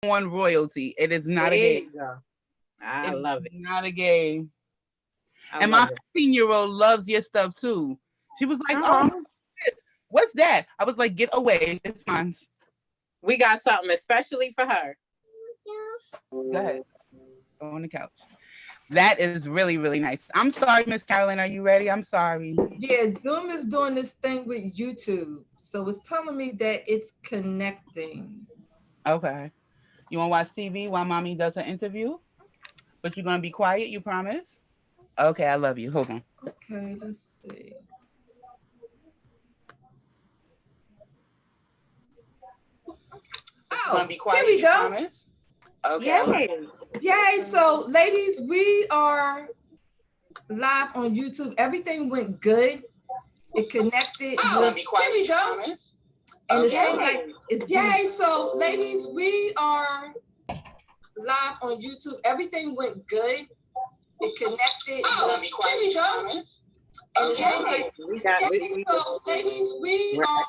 on royalty. It is not a There game. you go. I It is love it. not a game. I And my love it. 15-year-old loves your stuff too. She was like, "Oh, Oh, what's that?" I was like, "Get away! It's mine." we got something especially for her. Go ahead. Go on the couch. That is really, really nice. I'm sorry, Miss Carolyn. Are you ready? I'm sorry. Yeah, Zoom is doing this thing with YouTube. So it's telling me that it's connecting. Okay. You want to watch TV while mommy does her interview? But you're gonna be quiet. You promise? Okay. I love you. Hold on. Okay, let's see. You're gonna Oh, be here quiet. we You go. promise? Okay. I love Yes. Yay. So, ladies, we are live on YouTube. Everything went good. It connected. You're gonna be quiet. Here we You go. promise? And it Okay. seems like it's yay. So, ladies, we are live on YouTube. Everything went good. It connected. You're gonna be quiet. Here we You go. promise? And it seems Okay. like We got so, ladies, we Right. are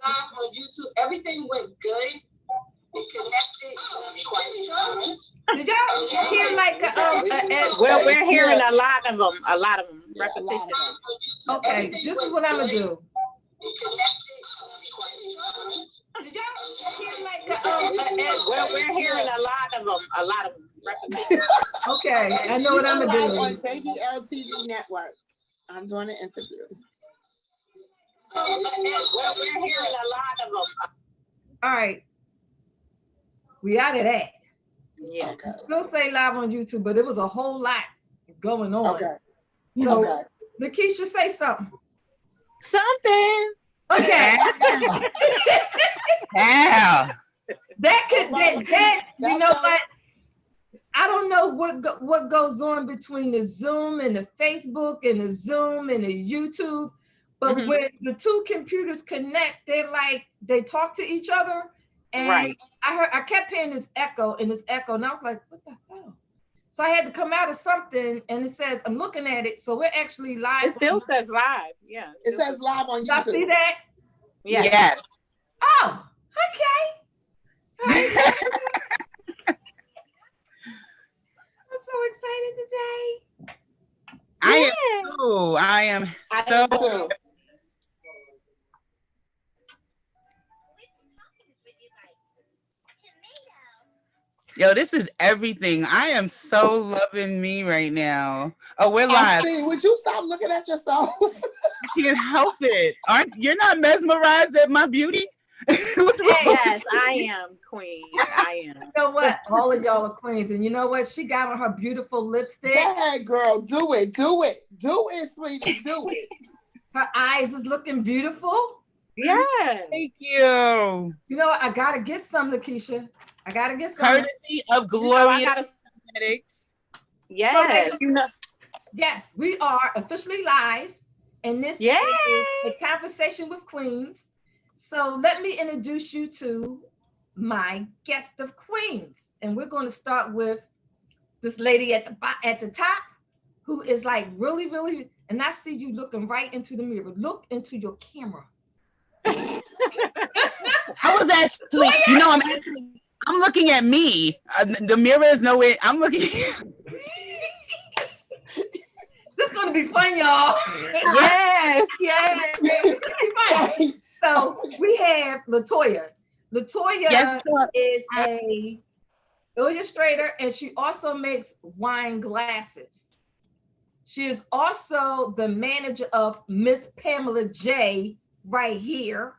live on YouTube. Everything went good. It connected. You're gonna be quiet. You promise? Did y'all hear like Well, we're hearing a lot of them. A lot of them. Yeah, Repetition. Okay, this is what I'm gonna do. Did y'all hear like Well, we're hearing a lot of them. A lot of them. Repetition. Okay, I know what I'm gonna do. On JBL TV network. I'm doing an interview. Well, we're hearing a lot of them. All right, we out of that. Yeah. Okay. Still say live on YouTube, but it was a whole lot going on. Okay. So, Okay. Lakeisha, say something. Something. Okay. Yeah. That you know what? I don't know what goes on between the Zoom and the Facebook and the Zoom and the YouTube, but when the two computers connect, they talk to each other. And Right. I kept hearing this echo, and I was like, what the hell? So I had to come out of something, and it says, I'm looking at it, so we're actually live. It still says live. Yeah. It says live on Y'all see YouTube. that? Yeah. Yes. Oh, okay. All right. I'm so excited today. I am too. I am so. Too. Yo, this is everything. I am so loving me right now. Oh, we're live. See, would you stop looking at yourself? I can't help it. You're not mesmerized at my beauty? What's wrong? Yes, I am, Queen. I am. You know what? All of y'all are queens. And you know what? She got on her beautiful lipstick. Go ahead, girl. Do it. Do it. Do it, sweetie. Do it. Her eyes is looking beautiful. Yes. Thank you. You know what? I got to get some, Lakeisha. I got to get some. Courtesy of I Gloria gotta. Cosmetics. Yes. So, You know. yes, we are officially live. And this Yay! is a conversation with queens. So let me introduce you to my guest of queens. And we're going to start with this lady at the top, who is like really, really, and I see you looking right into the mirror. Look into your camera. I was actually, I'm looking at me. The mirror is nowhere. I'm looking. This is going to be fun, y'all. Yes. Yes. So we have Latoya. Latoya Yes, is a illustrator, and she also makes wine glasses. She is also the manager of Miss Pamela J right here.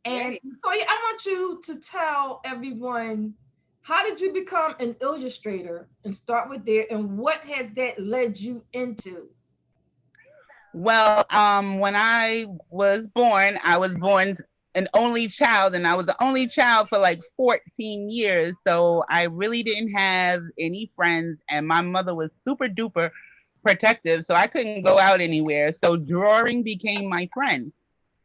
And Latoya, I want you to tell everyone, how did you become an illustrator, and start with there, and what has that led you into? Well, when I was born an only child, and I was the only child for like 14 years. So I really didn't have any friends, and my mother was super duper protective. So I couldn't go out anywhere. So drawing became my friend.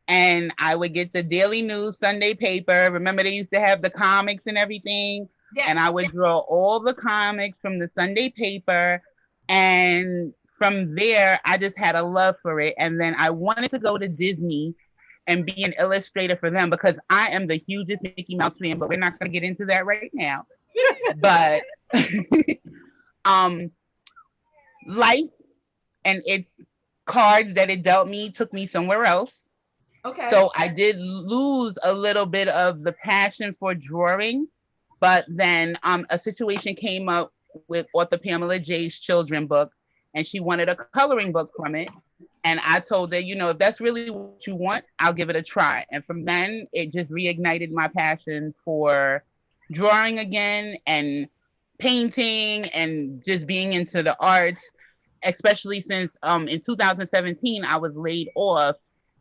And I would get the Daily News Sunday paper. Remember, they used to have the comics and everything. Yes. And I would draw all the comics from the Sunday paper. And from there, I just had a love for it. And then I wanted to go to Disney. and be an illustrator for them because I am the hugest Mickey Mouse fan, but we're not going to get into that right now. But um, life and its cards that it dealt me took me somewhere else. Okay. So I did lose a little bit of the passion for drawing, but then a situation came up with author Pamela J's children book, and she wanted a coloring book from it. And I told her, if that's really what you want, I'll give it a try. And from then, it just reignited my passion for drawing again and painting and just being into the arts, especially since in 2017, I was laid off.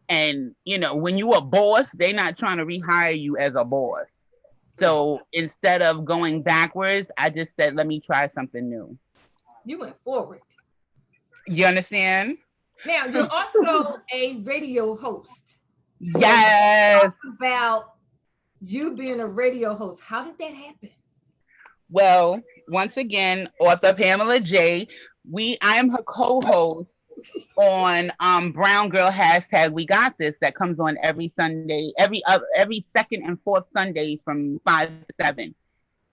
And, when you a boss, they're not trying to rehire you as a boss. So instead of going backwards, I just said, let me try something new. You went forward. You understand? Now, you're also a radio host. So yes. Talk about you being a radio host. How did that happen? Well, once again, author Pamela J. I am her co-host on Brown Girl hashtag We Got This that comes on every Sunday, every second and fourth Sunday from 5 to 7.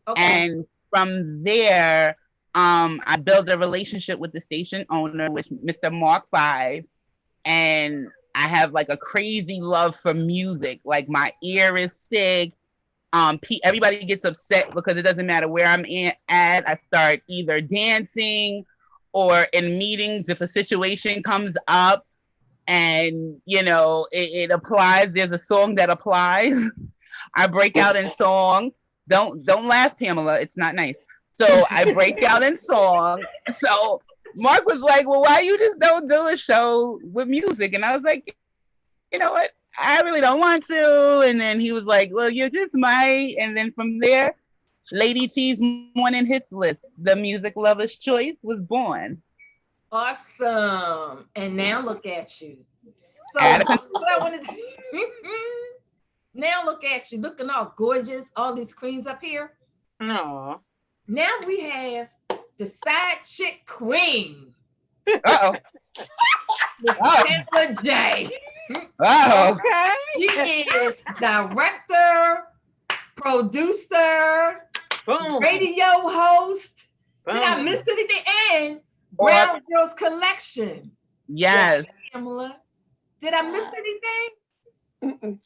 Okay. And from there, I built a relationship with the station owner, which Mr. Mark 5, and I have like a crazy love for music. Like my ear is sick. Everybody gets upset because it doesn't matter where I'm at. I start either dancing or in meetings if a situation comes up and it applies. There's a song that applies. I break out in song. Don't laugh, Pamela. It's not nice. So I break out in song. So Mark was like, well, why you just don't do a show with music? And I was like, you know what? I really don't want to. And then he was like, well, you just might. And then from there, Lady T's morning hits list, the music lover's choice, was born. Awesome. And now look at you. So now look at you, looking all gorgeous, all these queens up here. No. Now we have the side chick queen. Uh-oh. Pamela J. Oh. Okay. She is director, producer, radio host. Boom. Did I miss anything? And Brown Girls Collection. Yes. Pamela. Did I miss anything?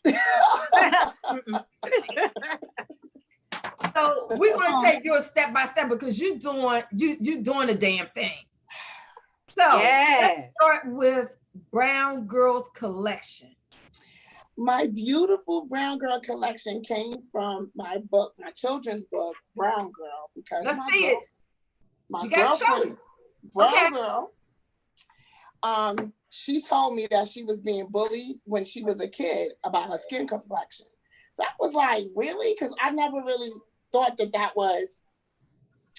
So we're gonna take you step by step because you're doing a damn thing. So let's start with Brown Girls Collection. My beautiful Brown Girl collection came from my book, my children's book, Brown Girl, because my girlfriend, Brown Girl, she told me that she was being bullied when she was a kid about her skin complexion. So I was like, really? Because I never really thought that was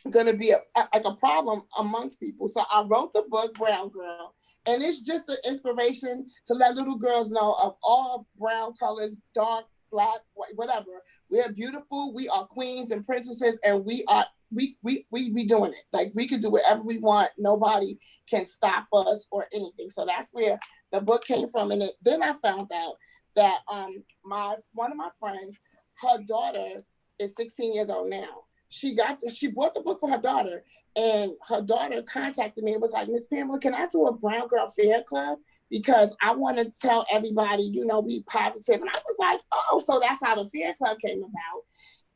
going to be a problem amongst people. So I wrote the book, Brown Girl, and it's just an inspiration to let little girls know of all brown colors, dark, black, white, whatever. We're beautiful. We are queens and princesses, and we doing it. Like, we can do whatever we want. Nobody can stop us or anything. So that's where the book came from. And then I found out that one of my friends, her daughter is 16 years old now. She bought the book for her daughter, and her daughter contacted me and was like, Miss Pamela, can I do a Brown Girl Fair Club? Because I want to tell everybody, be positive. And I was like, oh, so that's how the Fair Club came about.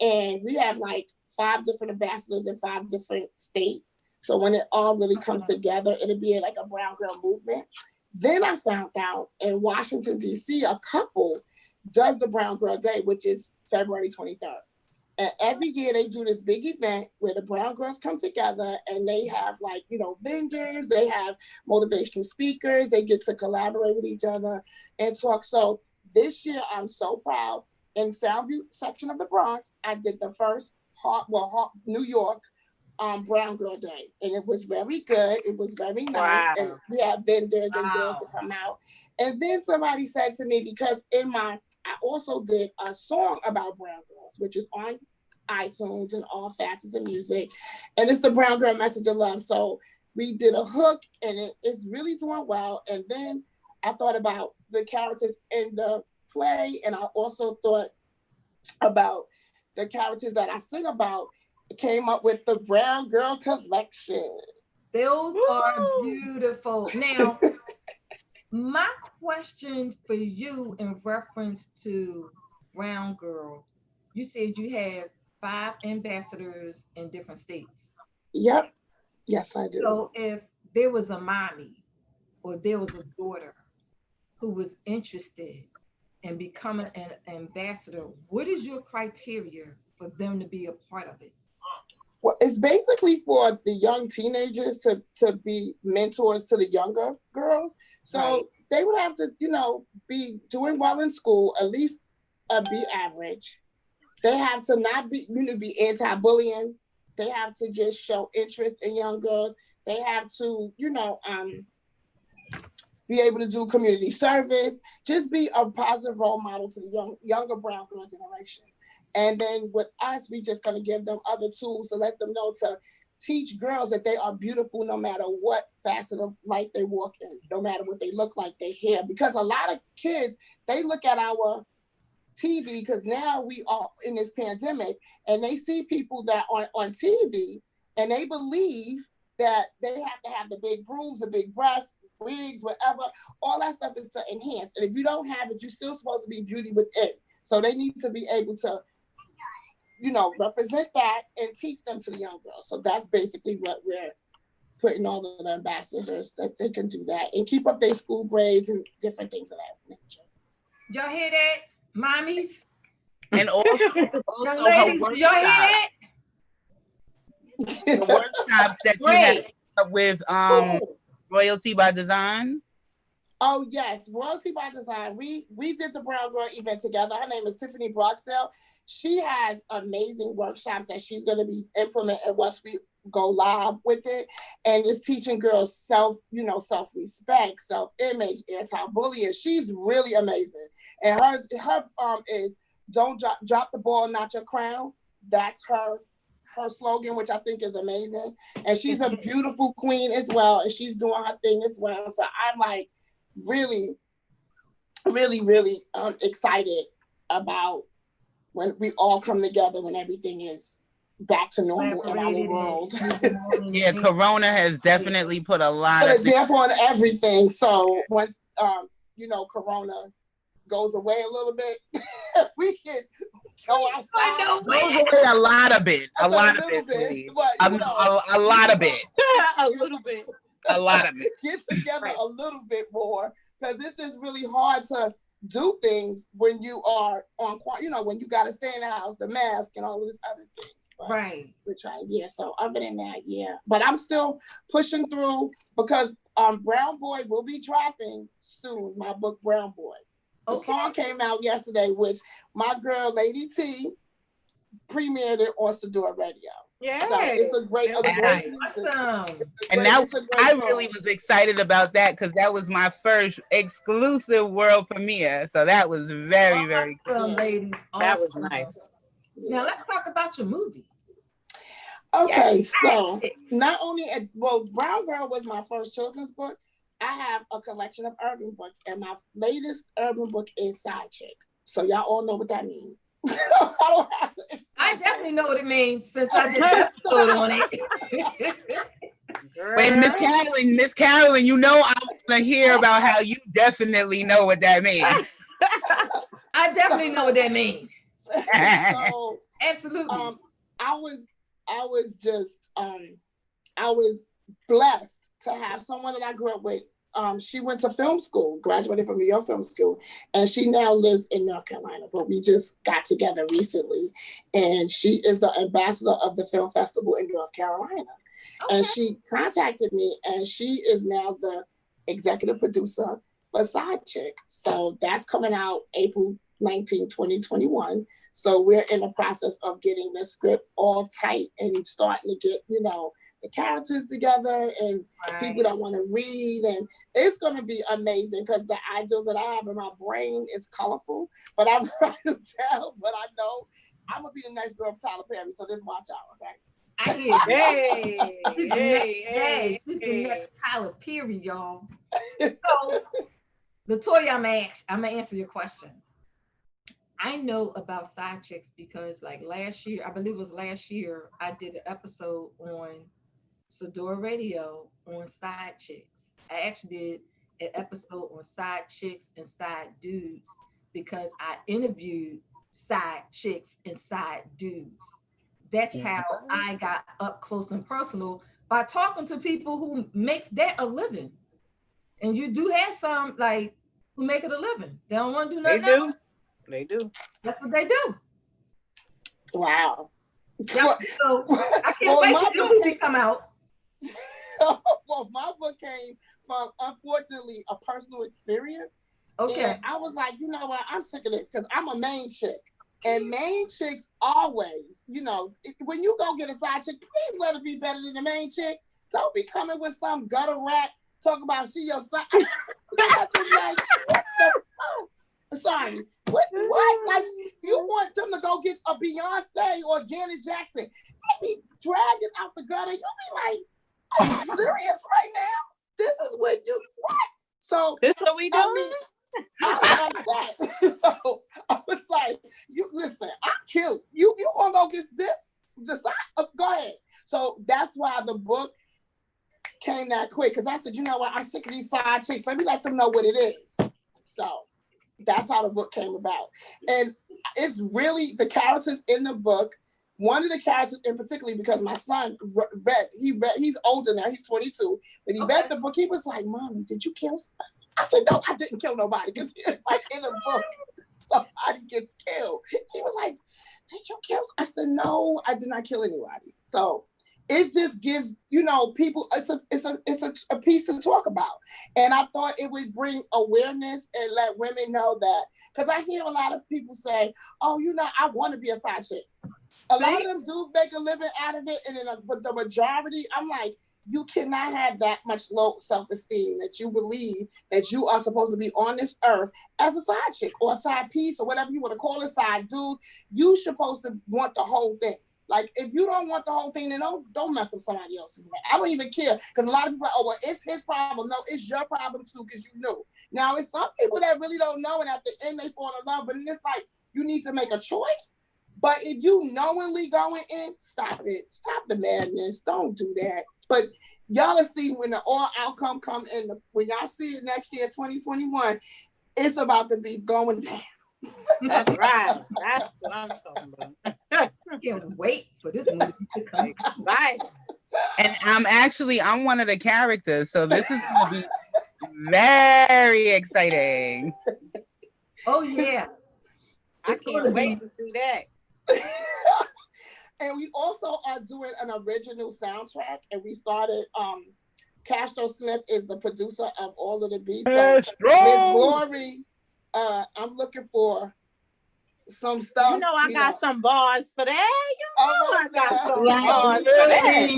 And we have like 5 different ambassadors in 5 different states. So when it all really comes together, it'll be like a Brown Girl movement. Then I found out in Washington, D.C., a couple does the Brown Girl Day, which is February 23rd. And every year they do this big event where the brown girls come together and they have vendors, they have motivational speakers, they get to collaborate with each other and talk. So this year I'm so proud. In Soundview section of the Bronx, I did the first New York Brown Girl Day. And it was very good. It was very nice. Wow. And we had vendors and girls to come out. And then somebody said to me, because I also did a song about brown girls, which is on iTunes and all facets of music. And it's the Brown Girl Message of Love. So we did a hook and it's really doing well. And then I thought about the characters in the play, and I also thought about the characters that I sing about. Came up with the Brown Girl Collection. Those are beautiful. Now, my question for you in reference to Brown Girl, you said you have 5 ambassadors in different states. Yep. Yes, I do. So if there was a mommy or there was a daughter who was interested in becoming an ambassador, what is your criteria for them to be a part of it? Well, it's basically for the young teenagers to be mentors to the younger girls. So Right. they would have to, be doing well in school, at least be average. They have to not be, be anti-bullying. They have to just show interest in young girls. They have to, be able to do community service. Just be a positive role model to the younger brown girl generation. And then with us, we just gonna give them other tools to let them know to teach girls that they are beautiful no matter what facet of life they walk in, no matter what they look like, their hair. Because a lot of kids, they look at our TV, because now we are in this pandemic, and they see people that are on TV, and they believe that they have to have the big boobs, the big breasts, wigs, whatever. All that stuff is to enhance. And if you don't have it, you're still supposed to be beauty within. So they need to be able to represent that and teach them to the young girls. So that's basically what we're putting all of the ambassadors, that they can do that and keep up their school grades and different things of that nature. Y'all hear that, mommies? And also Young her ladies, y'all hear that? the workshops that you have with Royalty by Design. Oh yes, Royalty by Design. We did the Brown Girl event together. Her name is Tiffany Broxdale. She has amazing workshops that she's going to be implementing once we go live with it, and it's teaching girls self-respect, self-image, anti-bullying. She's really amazing, and her is don't drop the ball, not your crown. That's her slogan, which I think is amazing. And she's a beautiful queen as well, and she's doing her thing as well. So I'm like really, really, really excited about when we all come together, when everything is back to normal in our world. Yeah, Corona has definitely put a lot Put of a damper on everything. So once Corona goes away a little bit, we can go outside. Goes away a lot of it. A lot of it. But, a lot of it. A little bit. A lot of it. Get together a little bit more, because it's just really hard to do things when you are on, when you got to stay in the house, the mask and all of these other things. But right. We're trying, so other than that, but I'm still pushing through, because Brown Boy will be dropping soon, my book Brown Boy. The song came out yesterday, which my girl Lady T premiered it on Sedora Radio. Yeah, so it's a great awesome. And now I really was excited about that, because that was my first exclusive world premiere. So that was very, very cool. Ladies. Awesome. That was nice. Now let's talk about your movie. Okay, so not only, Brown Girl was my first children's book. I have a collection of urban books, and my latest urban book is Side Chick. So y'all all know what that means. I don't have to explain. I definitely know what it means, since I did an episode on it. Wait, Miss Carolyn, I want to hear about how you definitely know what that means. I definitely know what that means. So, absolutely. I was blessed to have someone that I grew up with. She went to film school, graduated from New York Film School, and she now lives in North Carolina, but we just got together recently, and she is the ambassador of the film festival in North Carolina. Okay. And she contacted me, and she is now the executive producer for Side Chick. So that's coming out April 19, 2021. So we're in the process of getting the script all tight and starting to get, the characters together and people that want to read. And it's going to be amazing, because the ideas that I have in my brain is colorful, but I'm trying to tell, but I know I'm going to be the next girl of Tyler Perry. So just watch out, okay? I hear she's the next Tyler Perry, y'all. So, Latoya, I'm gonna answer your question. I know about side chicks because like last year, I believe it was last year, I did an episode on Sador Radio on side chicks. I actually did an episode on side chicks and side dudes because I interviewed side chicks and side dudes. That's how I got up close and personal by talking to people who makes that a living. And you do have some like who make it a living. They don't want to do nothing else. They do. That's what they do. Wow. Yeah, so I can't wait till the movie come out. Well, my book came from, unfortunately, a personal experience. Okay. And I was like, you know what? I'm sick of this because I'm a main chick. And main chicks always, you know, when you go get a side chick, please let it be better than the main chick. Don't be coming with some gutter rat talking about she your side. Like, what the fuck? Sorry. What? Like, you want them to go get a Beyonce or Janet Jackson. They be dragging out the gutter. You'll be like, are you serious right now? This is what you, what? So, this what we doing? I mean, I was like that. So I was like, you listen, I'm cute. You gonna go get this? Decide, go ahead. So that's why the book came that quick. Cause I said, you know what, I'm sick of these side chicks. Let me let them know what it is. So that's how the book came about. And it's really the characters in the book. One of the characters in particular, because my son read, he's older now, he's 22, but he read the book. He was like, Mommy, did you kill somebody? I said, no, I didn't kill nobody, because it's like in a book, somebody gets killed. He was like, did you kill? I said, no, I did not kill anybody. So it just gives, you know, people, it's a piece to talk about. And I thought it would bring awareness and let women know that, because I hear a lot of people say, oh, you know, I want to be a side chick. A lot of them do make a living out of it, but the majority, I'm like, you cannot have that much low self-esteem that you believe that you are supposed to be on this earth as a side chick or a side piece or whatever you want to call a side dude. You supposed to want the whole thing. Like, if you don't want the whole thing, then don't mess with somebody else's life. I don't even care, because a lot of people are like, oh, well, it's his problem. No, it's your problem too, because you knew. Now, it's some people that really don't know, and at the end, they fall in love, but then it's like, you need to make a choice. But if you knowingly going in, stop it. Stop the madness. Don't do that. But y'all will see when the all outcome come in. When y'all see it next year, 2021, it's about to be going down. That's right. That's what I'm talking about. I can't wait for this movie to come. Right. And I'm one of the characters, so this is going to be very exciting. Oh, yeah. I can't wait to see that. And we also are doing an original soundtrack, and we started, Castro Smith is the producer of all of the beats. So Miss Glory, I'm looking for some stuff. You know, I got some bars for that. You know, I got some bars for that.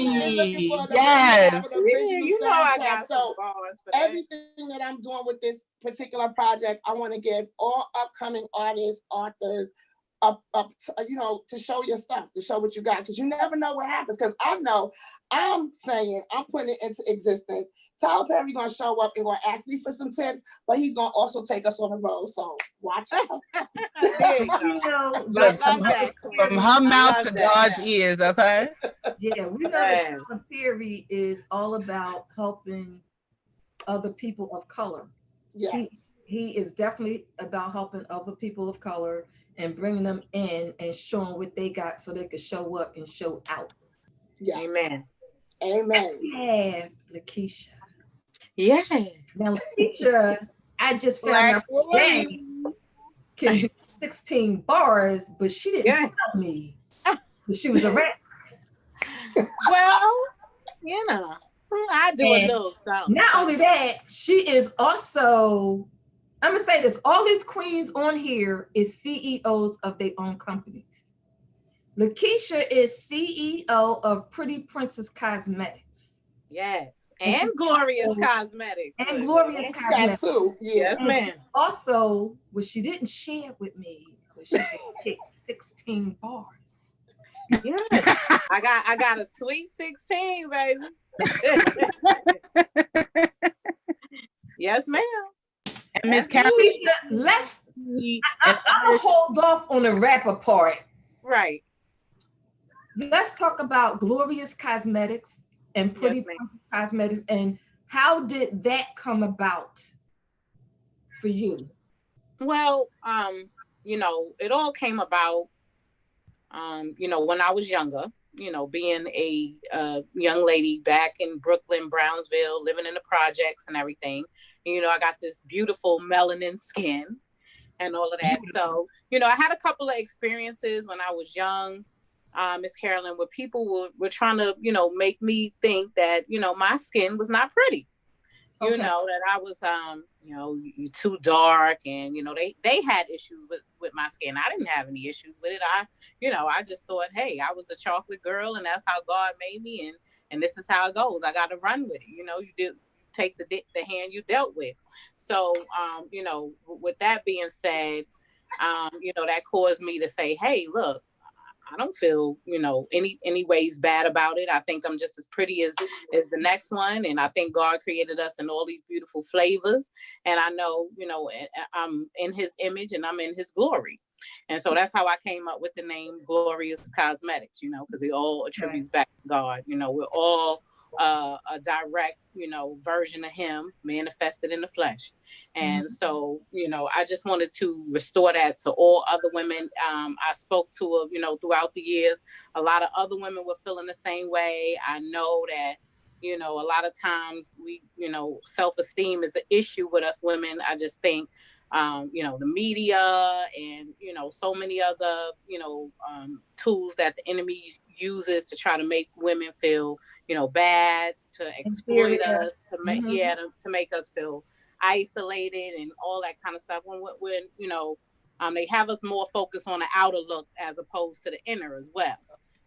Yes. You know, I got some bars for that. Everything that I'm doing with this particular project, I want to give all upcoming artists, authors, you know, to show your stuff, to show what you got, because you never know what happens. Because I know I'm putting it into existence. Tyler Perry gonna show up and gonna ask me for some tips, but he's gonna also take us on the road. So watch out. You know, Look, from her mouth to God's ears, okay? Yeah, we know that Tyler Perry is all about helping other people of color. Yes. He is definitely about helping other people of color and bringing them in and showing what they got so they could show up and show out. Yes. Amen. Amen. Yeah, Lakeisha. Yeah. Now, Lakeisha, I just found out today can do 16 bars, but she didn't tell me that she was a rat. Well, you know, I do a little something. Not only that, she is also, I'm gonna say this, all these queens on here is CEOs of their own companies. Lakeisha is CEO of Pretty Princess Cosmetics. Yes. And Glorious Cosmetics. And Glorious Cosmetics. Too. Yes, ma'am. Also, what she didn't share with me was she picked 16 bars. Yes. I got a sweet 16, baby. Yes, ma'am. And Miss Kathy, me. And I'm gonna hold off on the rapper part. Right. Let's talk about Glorious Cosmetics and Yes, Pretty ma'am. Princess Cosmetics, and how did that come about for you? Well, it all came about, when I was younger, being a young lady back in Brooklyn, Brownsville, living in the projects and everything. And, I got this beautiful melanin skin and all of that. So, I had a couple of experiences when I was young, Miss Carolyn, where people were trying to, make me think that, my skin was not pretty. Okay. That I was you too dark, and they had issues with my skin. I didn't have any issues with it. I just thought, hey, I was a chocolate girl, and that's how God made me, and this is how it goes. I got to run with it. You do take the hand you dealt with. So with that being said, that caused me to say, hey, look, I don't feel, any ways bad about it. I think I'm just as pretty as the next one. And I think God created us in all these beautiful flavors. And I know, I'm in his image and I'm in his glory. And so that's how I came up with the name Glorious Cosmetics, because it all attributes back to God. We're all a direct, version of him manifested in the flesh. And so, I just wanted to restore that to all other women. I spoke to, throughout the years, a lot of other women were feeling the same way. I know that, a lot of times we, self-esteem is an issue with us women. I just think, the media and, so many other, tools that the enemy uses to try to make women feel, bad, to exploit us, to make, to make us feel isolated and all that kind of stuff. When they have us more focused on the outer look as opposed to the inner as well.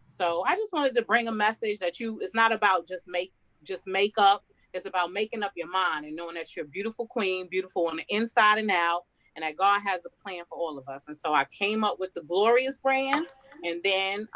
So I just wanted to bring a message that it's not about just makeup. It's about making up your mind and knowing that you're a beautiful queen, beautiful on the inside and out, and that God has a plan for all of us. And so I came up with the Glorious brand, and then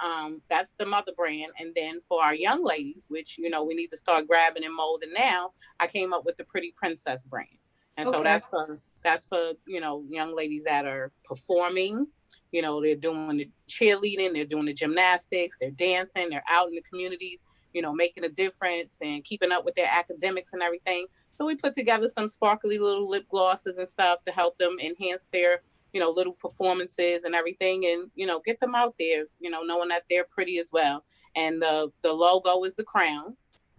that's the mother brand. And then for our young ladies, which, we need to start grabbing and molding now, I came up with the Pretty Princess brand. And so that's for, young ladies that are performing, they're doing the cheerleading, they're doing the gymnastics, they're dancing, they're out in the communities, making a difference and keeping up with their academics and everything. So we put together some sparkly little lip glosses and stuff to help them enhance their, little performances and everything, and, get them out there, knowing that they're pretty as well. And the logo is the crown.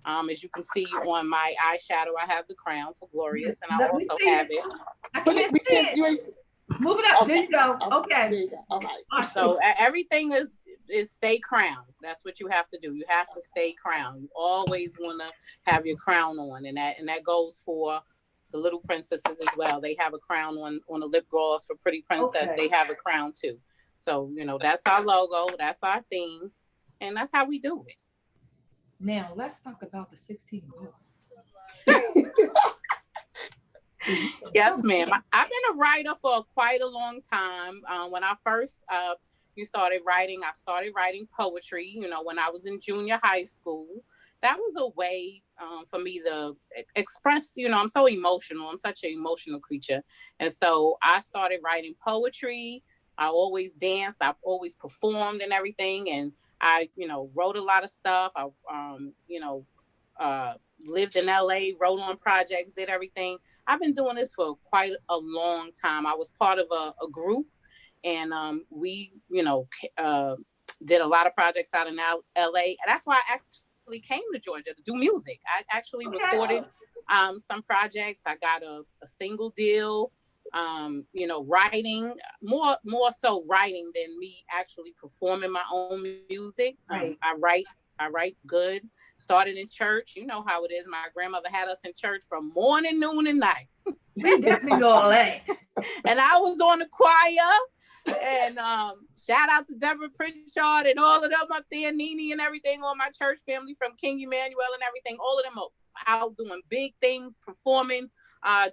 As you can see on my eyeshadow, I have the crown for Glorious, and I also have it. I can't see it. Move it up. Okay. There you go. Okay. There you go. All right. So everything is stay crowned. That's what you have to do. You have to stay crowned. You always want to have your crown on, and that goes for the little princesses as well. They have a crown on the lip gloss. For Pretty Princess, they have a crown too. So that's our logo. That's our theme, and that's how we do it. Now let's talk about the 16 ball. Yes, ma'am. I've been a writer for quite a long time. When I first started writing, I started writing poetry, when I was in junior high school. That was a way for me to express, I'm so emotional. I'm such an emotional creature. And so I started writing poetry. I always danced. I've always performed and everything. And I, wrote a lot of stuff. I, lived in LA, wrote on projects, did everything. I've been doing this for quite a long time. I was part of a group, and we, did a lot of projects out in LA. And that's why I actually came to Georgia to do music. I actually recorded some projects. I got a single deal, writing, more so writing than me actually performing my own music. Right. I write good. Started in church. You know how it is. My grandmother had us in church from morning, noon, and night. We definitely know all that. And I was on the choir. And shout out to Deborah Pritchard and all of them up there, Nene and everything, all my church family from King Emmanuel and everything. All of them are out doing big things, performing,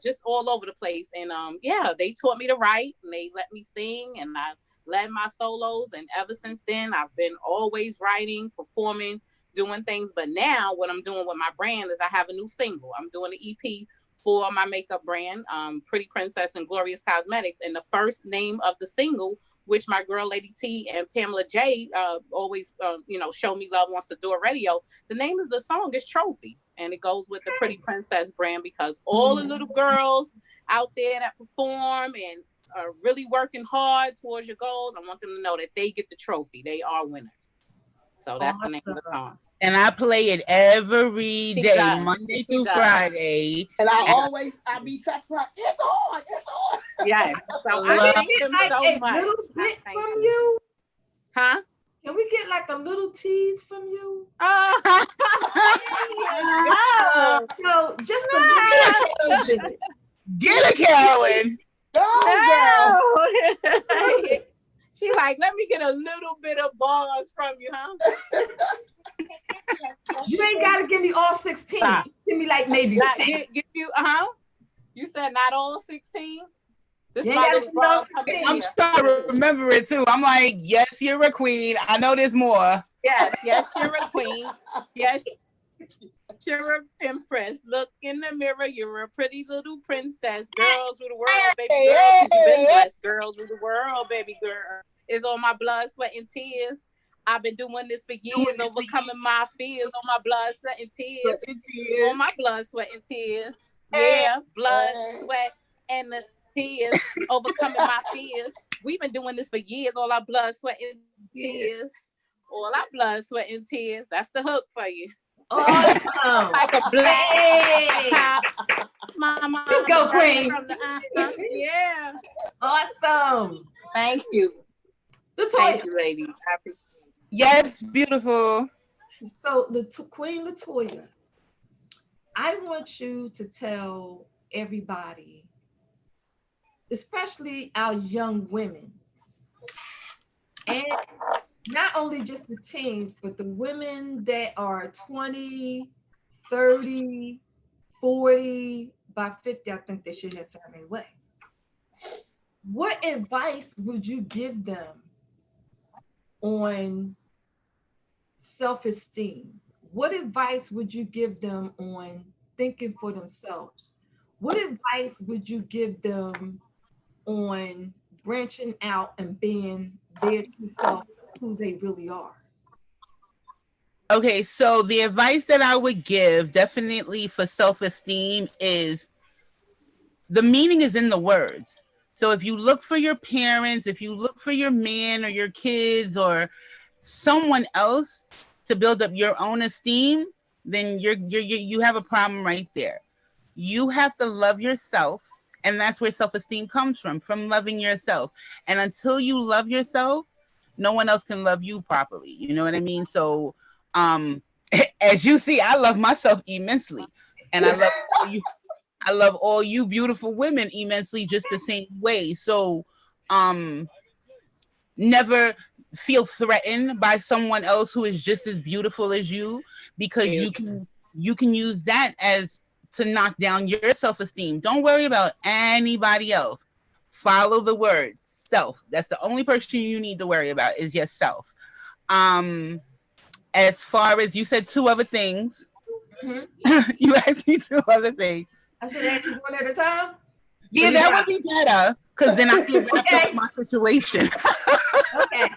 just all over the place. And they taught me to write, and they let me sing, and I led my solos. And ever since then, I've been always writing, performing, doing things. But now what I'm doing with my brand is I have a new single. I'm doing an EP for my makeup brand, Pretty Princess and Glorious Cosmetics. And the first name of the single, which my girl Lady T and Pamela J always, show me love, wants to do a radio. The name of the song is Trophy, and it goes with the Pretty Princess brand because all the little girls out there that perform and are really working hard towards your goals, I want them to know that they get the trophy. They are winners. So that's the name of the song. And I play it every day, does. Monday through Friday. And I be texting her, it's on. Yes. So Can I we thank get them like so a much. little bit from you? Huh? Can we get like a little tease from you? Oh, No, just a little bit. Get it, Carolyn. Go, girl. She like, let me get a little bit of bars from you, huh? You ain't gotta give me all 16. Stop. Give me like maybe. Give you, You said not all 16? This You my ain't little gotta bra give me coming all I'm here. 16. trying to remember it too. I'm like, yes, you're a queen. I know there's more. Yes, you're a queen. Yes, you're a empress. Look in the mirror, you're a pretty little princess. Girls rule the world, baby girl. 'Cause you been blessed. Girls rule the world, baby girl. It's on my blood, sweat, and tears. I've been doing this for years, overcoming my fears on my blood, sweat, and tears. On my blood, sweat, and tears. Yeah, blood, sweat, and the tears, overcoming my fears. We've been doing this for years, all our blood, sweat, and tears. All our blood, sweat, and tears. That's the hook for you. Awesome. Like a black top. Mama, Go, queen. Yeah. Awesome. Thank you. Latoya. Thank you, ladies. I appreciate it. Yes, beautiful. So, Queen Latoya, I want you to tell everybody, especially our young women, and not only just the teens, but the women that are 20, 30, 40, by 50, I think they should have found their way. What advice would you give them on self-esteem? What advice would you give them on thinking for themselves? What advice would you give them on branching out and being their true self, who they really are? Okay, so the advice that I would give definitely for self-esteem is the meaning is in the words. So if you look for your parents, if you look for your man or your kids or someone else to build up your own esteem, then you have a problem right there. You have to love yourself, and that's where self-esteem comes from loving yourself. And until you love yourself, no one else can love you properly. You know what I mean? So as you see, I love myself immensely, and I love all you beautiful women immensely just the same way. So never feel threatened by someone else who is just as beautiful as you, because you can use that as to knock down your self-esteem. Don't worry about anybody else. Follow the word self. That's the only person you need to worry about is yourself. As far as you said two other things, you asked me two other things. I should ask you one at a time. Yeah, that would be better, because then I can wrap up my situation. Okay.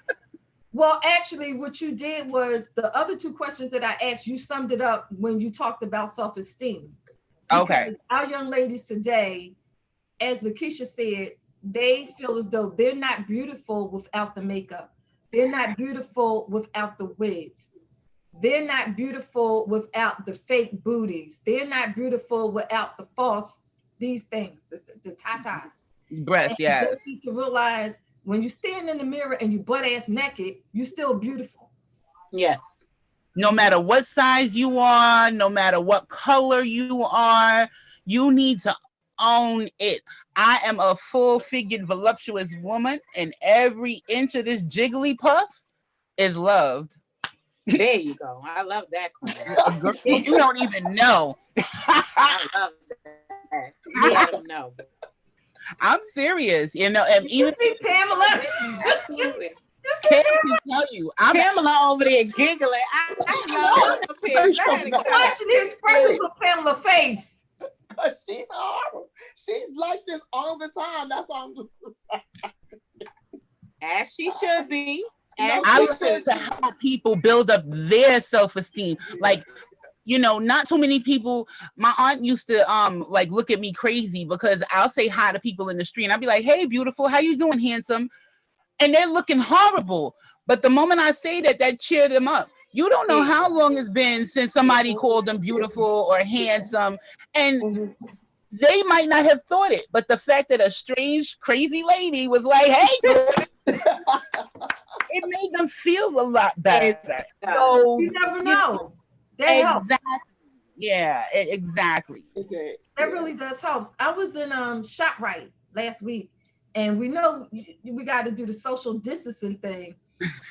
Well, actually, what you did was the other two questions that I asked, you summed it up when you talked about self-esteem. Okay. Because our young ladies today, as Lakeisha said, they feel as though they're not beautiful without the makeup. They're not beautiful without the wigs. They're not beautiful without the fake booties. They're not beautiful without the false, these things, the tatas. Breasts, yes. You need to realize when you stand in the mirror and you butt ass naked, you're still beautiful. Yes. No matter what size you are, no matter what color you are, you need to own it. I am a full-figured, voluptuous woman, and every inch of this jiggly puff is loved. There you go. I love that, Queen. Girl, you don't even know. I love that. You let them know. I'm serious, you know, and even Pamela. Absolutely. Kim can tell you. Pamela over there giggling. I love her. Watching the expressions of Pamela's face. She's horrible. She's like this all the time. That's why I'm. As she should be. I love to help people build up their self-esteem. Like, you know, not too many people. My aunt used to like look at me crazy because I'll say hi to people in the street and I'll be like, "Hey, beautiful, how you doing, handsome?" And they're looking horrible. But the moment I say that, that cheered them up. You don't know how long it's been since somebody called them beautiful or handsome, and they might not have thought it. But the fact that a strange, crazy lady was like, "Hey," it made them feel a lot better. So you never know. Exactly. Yeah, exactly. That really does help. I was in ShopRite last week, and we know we got to do the social distancing thing.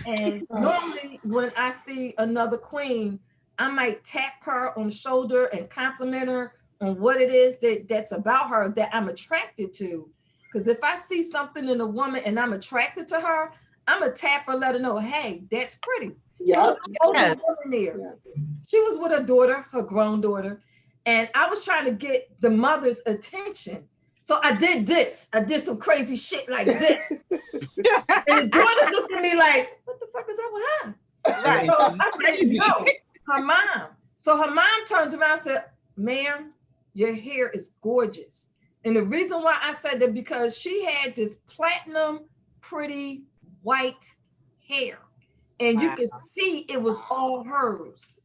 And normally, when I see another queen, I might tap her on the shoulder and compliment her on what it is that's about her that I'm attracted to. Because if I see something in a woman and I'm attracted to her, I'm gonna tap her, let her know, hey, that's pretty. Yeah. Older woman there. She was with her daughter, her grown daughter, and I was trying to get the mother's attention. So I did this. I did some crazy shit like this. And the daughter looked at me like, what the fuck is up with her? Right. So I said, no, her mom. So her mom turns around and said, ma'am, your hair is gorgeous. And the reason why I said that because she had this platinum, pretty white hair. And you could see it was all hers.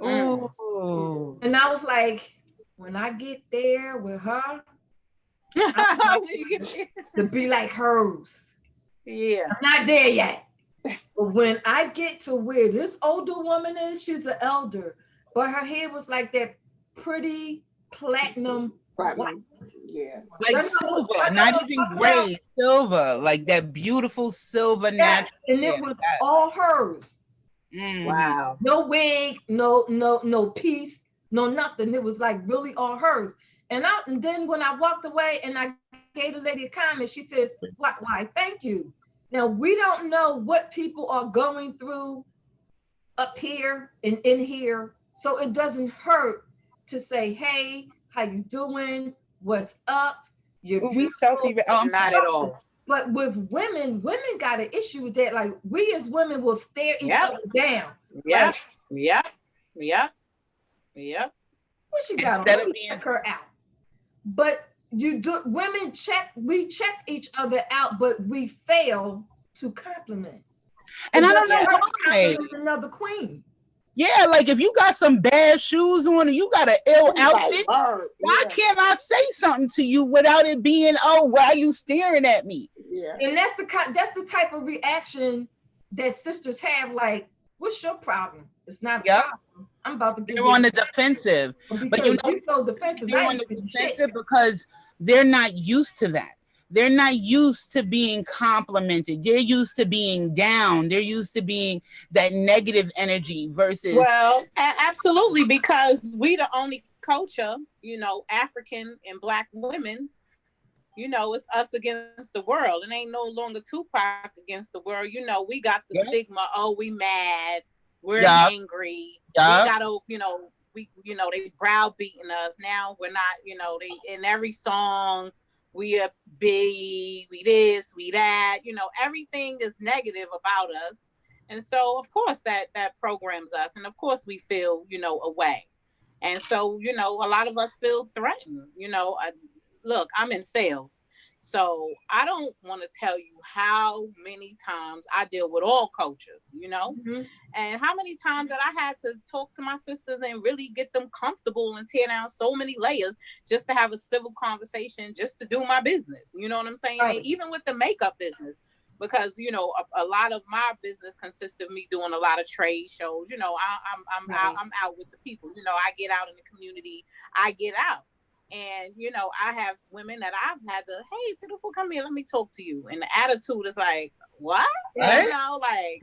Ooh. And I was like, when I get there with her, to be like hers. Yeah. I'm not there yet. But when I get to where this older woman is, she's an elder, but her hair was like that pretty platinum white. Yeah. Like silver, not even gray, silver, like that beautiful silver natural. And it was all hers. Wow. No wig, no piece, no nothing. It was like really all hers. And then when I walked away and I gave the lady a comment, she says, why, thank you. Now, we don't know what people are going through up here and in here. So it doesn't hurt to say, hey, how you doing? What's up? You're beautiful. Not at all. But with women got an issue with that. Like, we as women will stare each other down. Yeah. Like, yeah. What she got? Let me check her out. But women we check each other out, but we fail to compliment. And I don't know why. Another queen. Yeah, like if you got some bad shoes on and you got an ill outfit, why can't I say something to you without it being, oh, why are you staring at me? Yeah. And that's the type of reaction that sisters have. Like, what's your problem? It's not a problem. I'm about to get They're on the defensive. But you know, so defensive. They're on the defensive because they're not used to that. They're not used to being complimented. They're used to being down. They're used to being that negative energy versus. Well, absolutely, because we the only culture, you know, African and Black women, you know, it's us against the world. It ain't no longer Tupac against the world. You know, we got the stigma. Oh, we mad. We're angry. We gotta, you know, they browbeating us. Now we're not, you know, they in every song. We are big, we this, we that, you know, everything is negative about us. And so, of course, that programs us. And of course, we feel, you know, away. And so, you know, a lot of us feel threatened. You know, look, I'm in sales. So I don't want to tell you how many times I deal with all cultures, you know, and how many times that I had to talk to my sisters and really get them comfortable and tear down so many layers just to have a civil conversation, just to do my business. You know what I'm saying? Right. And even with the makeup business, because, you know, a lot of my business consists of me doing a lot of trade shows. You know, I'm out with the people. You know, I get out in the community. I get out. And, you know, I have women that I've had to, hey, beautiful, come here, let me talk to you. And the attitude is like, what? Right? You know, like,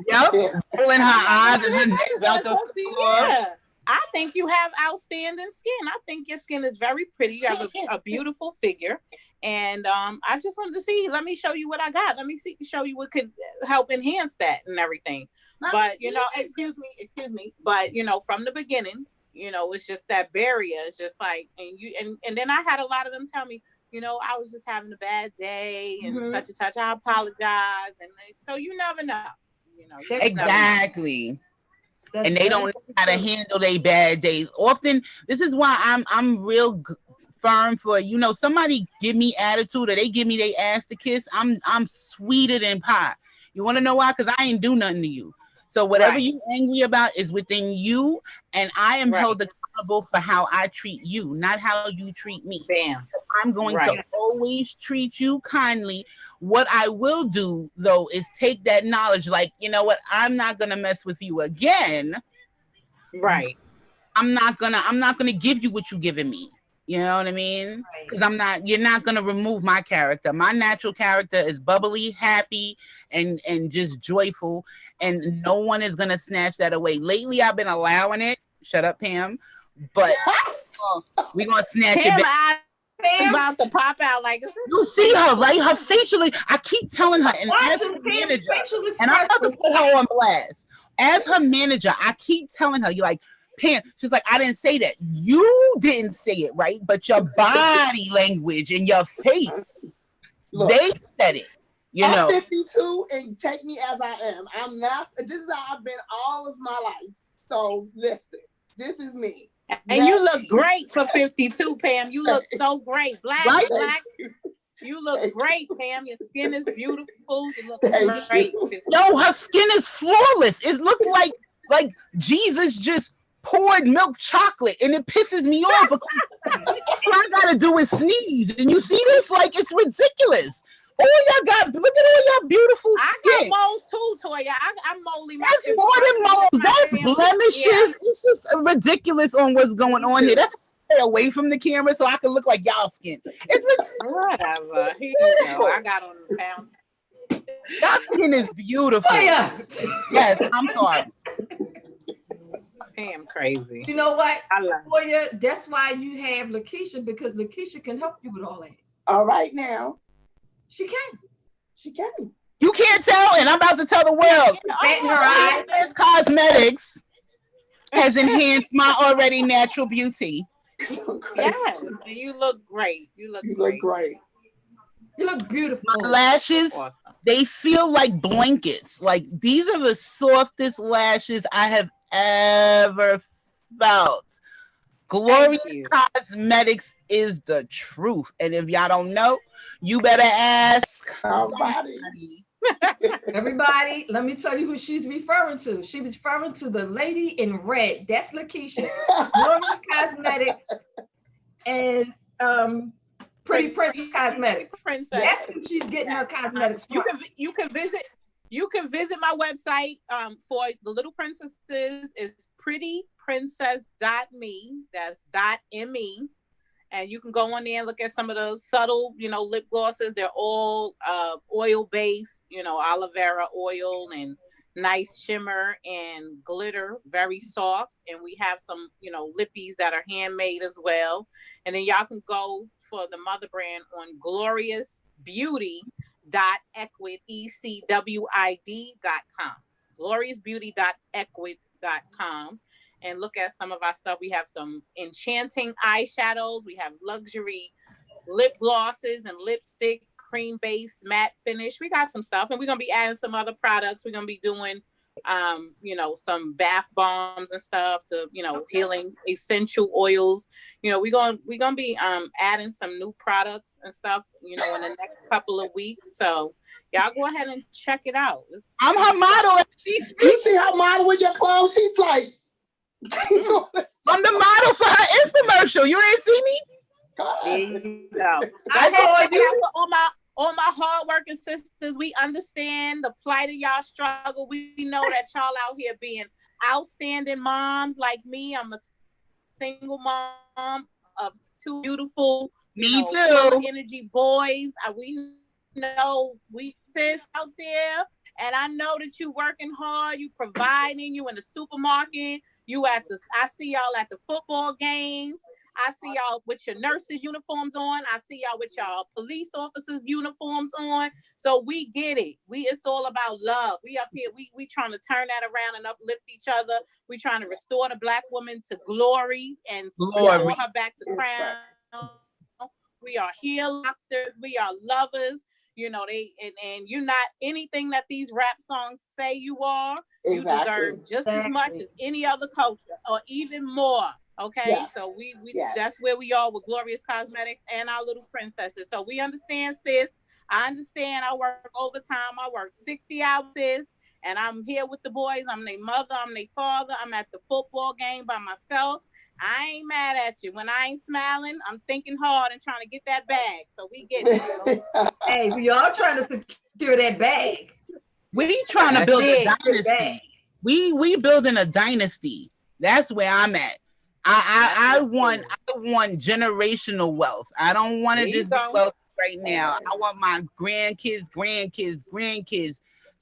pulling her eyes and her neck out the floor. Yeah. I think you have outstanding skin. I think your skin is very pretty. You have a beautiful figure. And I just wanted to see, let me show you what I got. Let me show you what could help enhance that and everything. But, you know, excuse me. But, you know, from the beginning, it's just that barrier. It's just like, and then I had a lot of them tell me, I was just having a bad day and such and such. I apologize. And so you never know, you just never know. Exactly. That's And they don't know how to handle their bad days. Often, this is why I'm real firm for somebody give me attitude or they give me their ass to kiss. I'm sweeter than pie. You want to know why? Because I ain't do nothing to you. So whatever Right. you angry about is within you, and I am Right. held accountable for how I treat you, not how you treat me. Bam. I'm going Right. to always treat you kindly. What I will do though is take that knowledge, like, you know what, I'm not gonna mess with you again. Right. I'm not gonna give you what you giving me. You know what I mean? Because you're not gonna remove my character. My natural character is bubbly, happy, and just joyful, and no one is gonna snatch that away. Lately, I've been allowing it. Shut up, Pam. But we're gonna snatch it Pam, back. I about to pop out like, You see her, right? Her facially, I keep telling her, and as her manager, and I'm about to put her on blast. As her manager, I keep telling her, you're like, Pam, she's like, I didn't say that. You didn't say it, right? But your body language and your face, Look, they said it. I'm 52 and take me as I am. I'm not, this is how I've been all of my life. So listen, this is me. And you look great for 52, Pam. You look so great. Black. You look great, Pam. Your skin is beautiful. You look great. Yo, her skin is flawless. It looked like Jesus just poured milk chocolate, and it pisses me off because all I gotta do is sneeze. And you see this? Like, it's ridiculous. All y'all got, look at all y'all beautiful skin. I got moles too, Toya. I'm moldy. That's more than moles. That's blemishes. Yeah. It's just ridiculous on what's going on here. That's why I stay away from the camera so I can look like y'all skin. It's whatever. Here you go. I got on the pound. Y'all skin is beautiful. Oh, yeah. Yes, I'm sorry. Pam crazy. You know what? I love Toya, that's why you have Lakeisha, because Lakeisha can help you with all that. All right now. She can. She can. You can't tell, and I'm about to tell the world. This cosmetics has enhanced my already natural beauty. Yes, and you look great. You look great. You look beautiful. My lashes, they feel like blankets. Like, these are the softest lashes I have ever felt. Glorious Cosmetics is the truth. And if y'all don't know, you better ask somebody. Everybody, let me tell you who she's referring to. She's referring to the lady in red. That's Lakeisha. Glorious Cosmetics and Pretty Princess Cosmetics. That's who she's getting her cosmetics from. You can visit my website for the Little Princesses. Is prettyprincess.me. That's .me. And you can go on there and look at some of those subtle, lip glosses. They're all oil based, aloe vera oil and nice shimmer and glitter, very soft. And we have some, lippies that are handmade as well. And then y'all can go for the mother brand on gloriousbeauty.ecwid.com. gloriousbeauty.ecwid.com. And look at some of our stuff. We have some enchanting eyeshadows. We have luxury lip glosses and lipstick, cream base, matte finish. We got some stuff, and we're gonna be adding some other products. We're gonna be doing, some bath bombs and stuff to, healing essential oils. We're gonna be adding some new products and stuff, in the next couple of weeks. So y'all go ahead and check it out. I'm her model. You see her model with your clothes? She's like. I'm the model for her infomercial. You ain't see me? No. I all my hardworking sisters. We understand the plight of y'all struggle. We know that y'all out here being outstanding moms like me. I'm a single mom of two beautiful, energy boys. We know we sis out there, and I know that you working hard. You providing. You in the supermarket. I see y'all at the football games. I see y'all with your nurses uniforms on. I see y'all with y'all police officers uniforms on. So we get it. It's all about love. We up here. We trying to turn that around and uplift each other. We trying to restore the Black woman to glory and restore her back to crown. We are healers, we are lovers. You know, and you're not anything that these rap songs say you are. Exactly. You deserve just as much as any other culture, or even more. Okay, yes. So we yes. That's where we are with Glorious Cosmetics and our little princesses. So we understand, sis. I understand. I work overtime. I work 60 hours, sis, and I'm here with the boys. I'm their mother. I'm their father. I'm at the football game by myself. I ain't mad at you. When I ain't smiling, I'm thinking hard and trying to get that bag. So we get it. Hey, we all trying to secure that bag. We trying to build a dynasty. We building a dynasty. That's where I'm at. I want generational wealth. I don't want to just be wealthy right now. I want my grandkids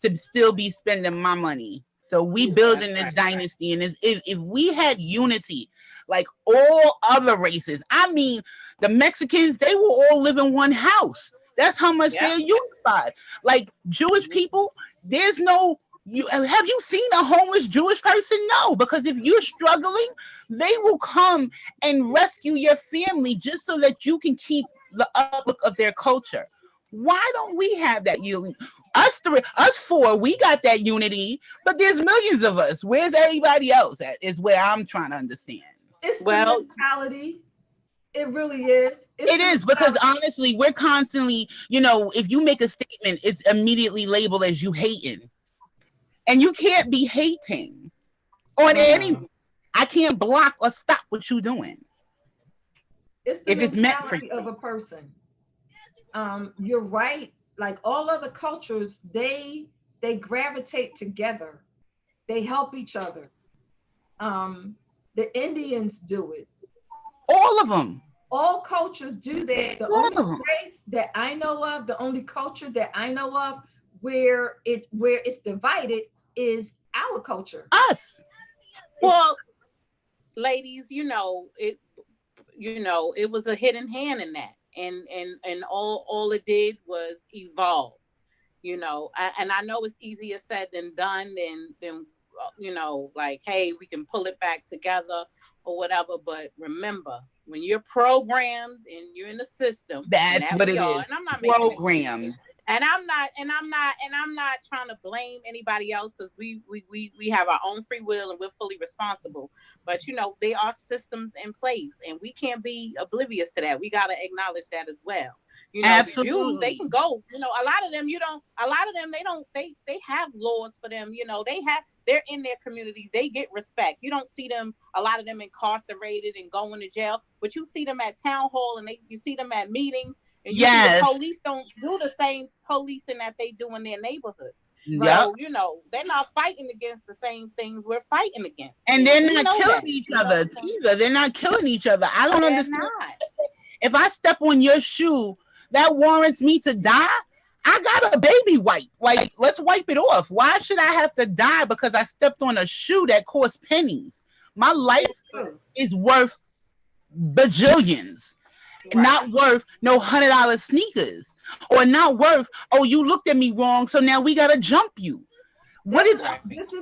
to still be spending my money. So we building this dynasty, and if we had unity like all other races, I mean, the Mexicans, they will all live in one house. That's how much they're unified. Like Jewish people, there's no. Have you seen a homeless Jewish person? No, because if you're struggling, they will come and rescue your family just so that you can keep the outlook of their culture. Why don't we have that unity? Us four, we got that unity, but there's millions of us. Where's everybody else at? Is where I'm trying to understand. It's the mentality. It really is. It is, because honestly, we're constantly, if you make a statement, it's immediately labeled as you hating. And you can't be hating on anyone. I can't block or stop what you're doing. It's the mentality of a person. You're right. Like all other cultures, they gravitate together. They help each other. The Indians do it. All of them. All cultures do that. The only race that I know of, the only culture that I know of where it's divided is our culture. Us. Well, ladies, it was a hidden hand in that. And all it did was evolve, and I know it's easier said than done, than like, hey, we can pull it back together or whatever. But remember, when you're programmed and you're in the system, that's what it is. And I'm not programmed. And I'm not trying to blame anybody else, because we have our own free will and we're fully responsible. But there are systems in place, and we can't be oblivious to that. We got to acknowledge that as well. Absolutely. The Jews, they can go. A lot of them, they have laws for them. They're in their communities. They get respect. You don't see them, a lot of them incarcerated and going to jail, but you see them at town hall, and you see them at meetings. And see the police don't do the same policing that they do in their neighborhood. Yep. So, they're not fighting against the same things we're fighting against. And they're not killing each other either. They're not killing each other. I don't understand. If I step on your shoe, that warrants me to die. I got a baby wipe. Like, let's wipe it off. Why should I have to die because I stepped on a shoe that costs pennies? My life is worth bajillions. Right. Not worth no $100 sneakers, or not worth, oh, you looked at me wrong, so now we gotta jump you. What is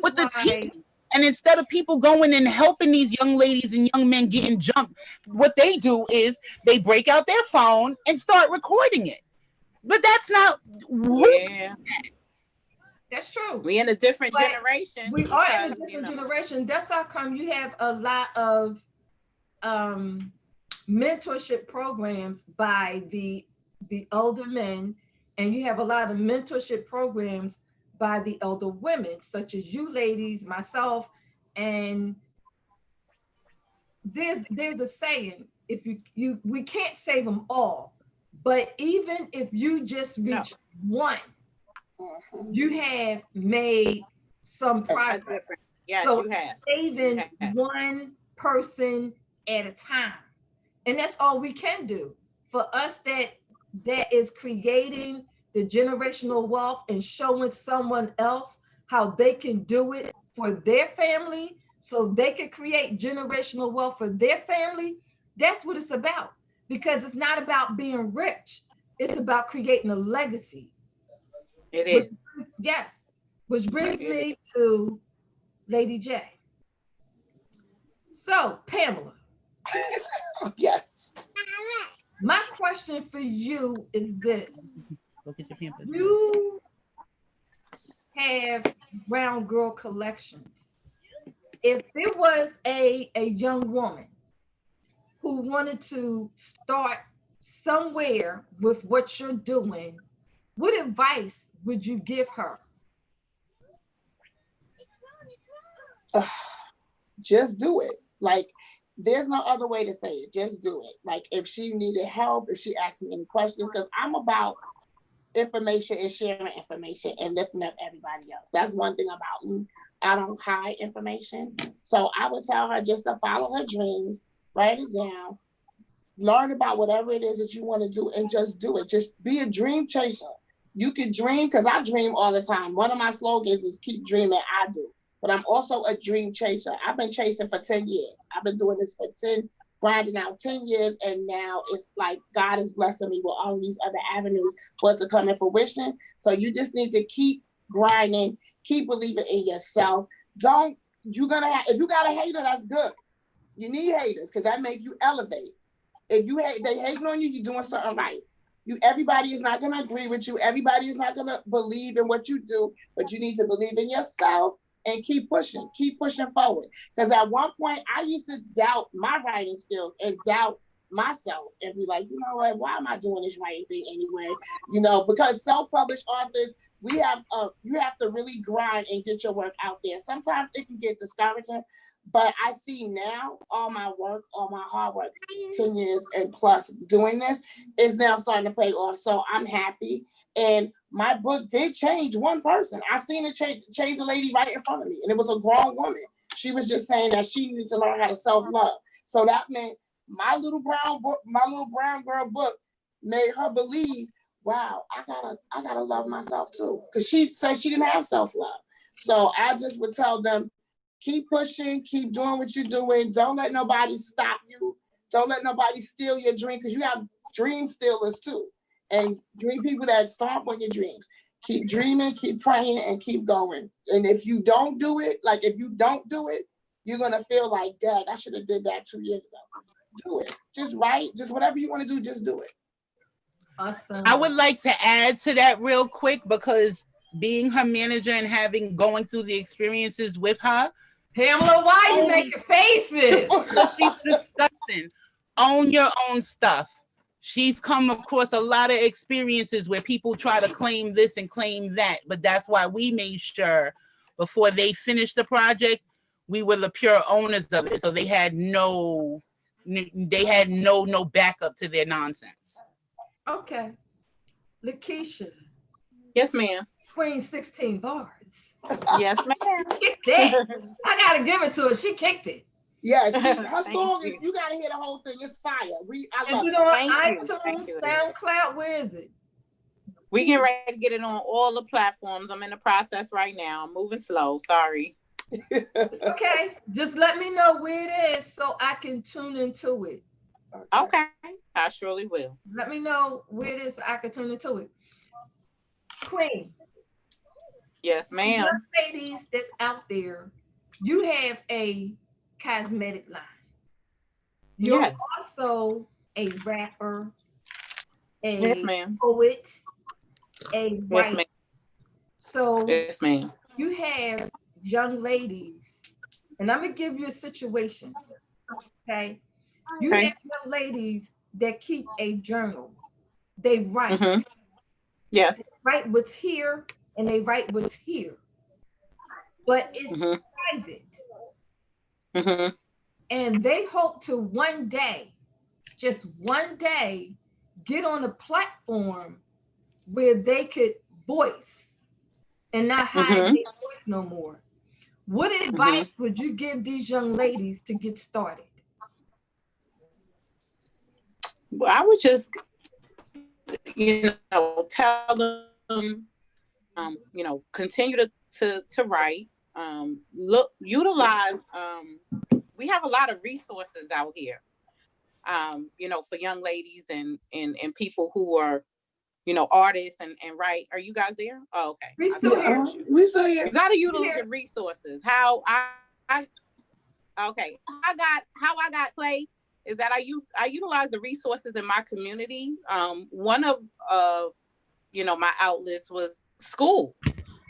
with the team? And instead of people going and helping these young ladies and young men getting jumped, what they do is they break out their phone and start recording it. But that's not. Yeah. That's true. We in a different generation. We are in a different generation. That's how come you have a lot of mentorship programs by the older men, and you have a lot of mentorship programs by the elder women, such as you ladies, myself. And there's a saying, if we can't save them all, but even if you just reach one, you have made some progress. Yes, so you have. Saving one person at a time. And that's all we can do. For us that is creating the generational wealth and showing someone else how they can do it for their family, so they can create generational wealth for their family, That's what it's about. Because it's not about being rich. It's about creating a legacy. It is. Yes. Which brings me to Lady J. So, Pamela. Yes. My question for you is this. Look at your Pampers. You have brown girl collections. If there was a young woman who wanted to start somewhere with what you're doing, what advice would you give her? Just do it. Like, there's no other way to say it. Just do it. Like, if she needed help, if she asked me any questions, because I'm about information and sharing information and lifting up everybody else. That's one thing about me. I don't hide information. So I would tell her just to follow her dreams, write it down, learn about whatever it is that you want to do, and just do it. Just be a dream chaser. You can dream, because I dream all the time. One of my slogans is keep dreaming, I do. But I'm also a dream chaser. I've been chasing for 10 years. I've been doing this for 10, grinding out 10 years. And now it's like God is blessing me with all these other avenues for it to come in fruition. So you just need to keep grinding, keep believing in yourself. If you got a hater, that's good. You need haters because that makes you elevate. If they hating on you, you're doing something right. Everybody is not gonna agree with you. Everybody is not gonna believe in what you do, but you need to believe in yourself and keep pushing forward. Because at one point, I used to doubt my writing skills and doubt myself and be like, you know what, why am I doing this writing thing anyway? Because self-published authors, you have to really grind and get your work out there. Sometimes it can get discouraging, but I see now all my work, all my hard work, 10 years and plus doing this is now starting to pay off. So I'm happy. And my book did change one person. I seen it change a lady right in front of me. And it was a grown woman. She was just saying that she needed to learn how to self-love. So that meant my little brown girl book made her believe, wow, I gotta love myself too. Because she said she didn't have self-love. So I just would tell them, keep pushing, keep doing what you're doing. Don't let nobody stop you. Don't let nobody steal your dream, because you have dream stealers too. And dream people that stomp on your dreams. Keep dreaming, keep praying, and keep going. And if you don't do it, you're gonna feel like, Dad, I should have did that 2 years ago. Do it. Just write. Just whatever you want to do, just do it. Awesome. I would like to add to that real quick, because being her manager and going through the experiences with her. Pamela, why are you making faces? She's disgusting. Own your own stuff. She's come across a lot of experiences where people try to claim this and claim that, but that's why we made sure before they finished the project, we were the pure owners of it. So they had no backup to their nonsense. Okay. Lakeisha. Yes, ma'am. Queen 16 bars. Yes, ma'am. Kicked that. I gotta give it to her. She kicked it. Yeah, her song is, you gotta hear the whole thing. It's fire. I love it on iTunes, SoundCloud? Where is it? We getting ready to get it on all the platforms. I'm in the process right now. I'm moving slow. Sorry. It's okay. Just let me know where it is so I can tune into it. Okay. I surely will. Let me know where it is so I can tune into it. Queen. Yes, ma'am. Ladies that's out there, you have a cosmetic line. You're also a rapper, a poet, a writer. Yes, so yes, ma'am. You have young ladies, and I'm gonna give you a situation. Okay, you have young ladies that keep a journal. They write. Mm-hmm. Yes. They write what's here and they write what's here, but it's private. Mm-hmm. And they hope to one day, just one day, get on a platform where they could voice and not hide their voice no more. What advice would you give these young ladies to get started? Well, I would just, tell them, continue to write. Utilize. We have a lot of resources out here. for young ladies and people who are, artists and write. Are you guys there? Oh, okay. We still here. We still here. You got to utilize your resources. I okay. How I got Clay is that I utilize the resources in my community. One of my outlets was school.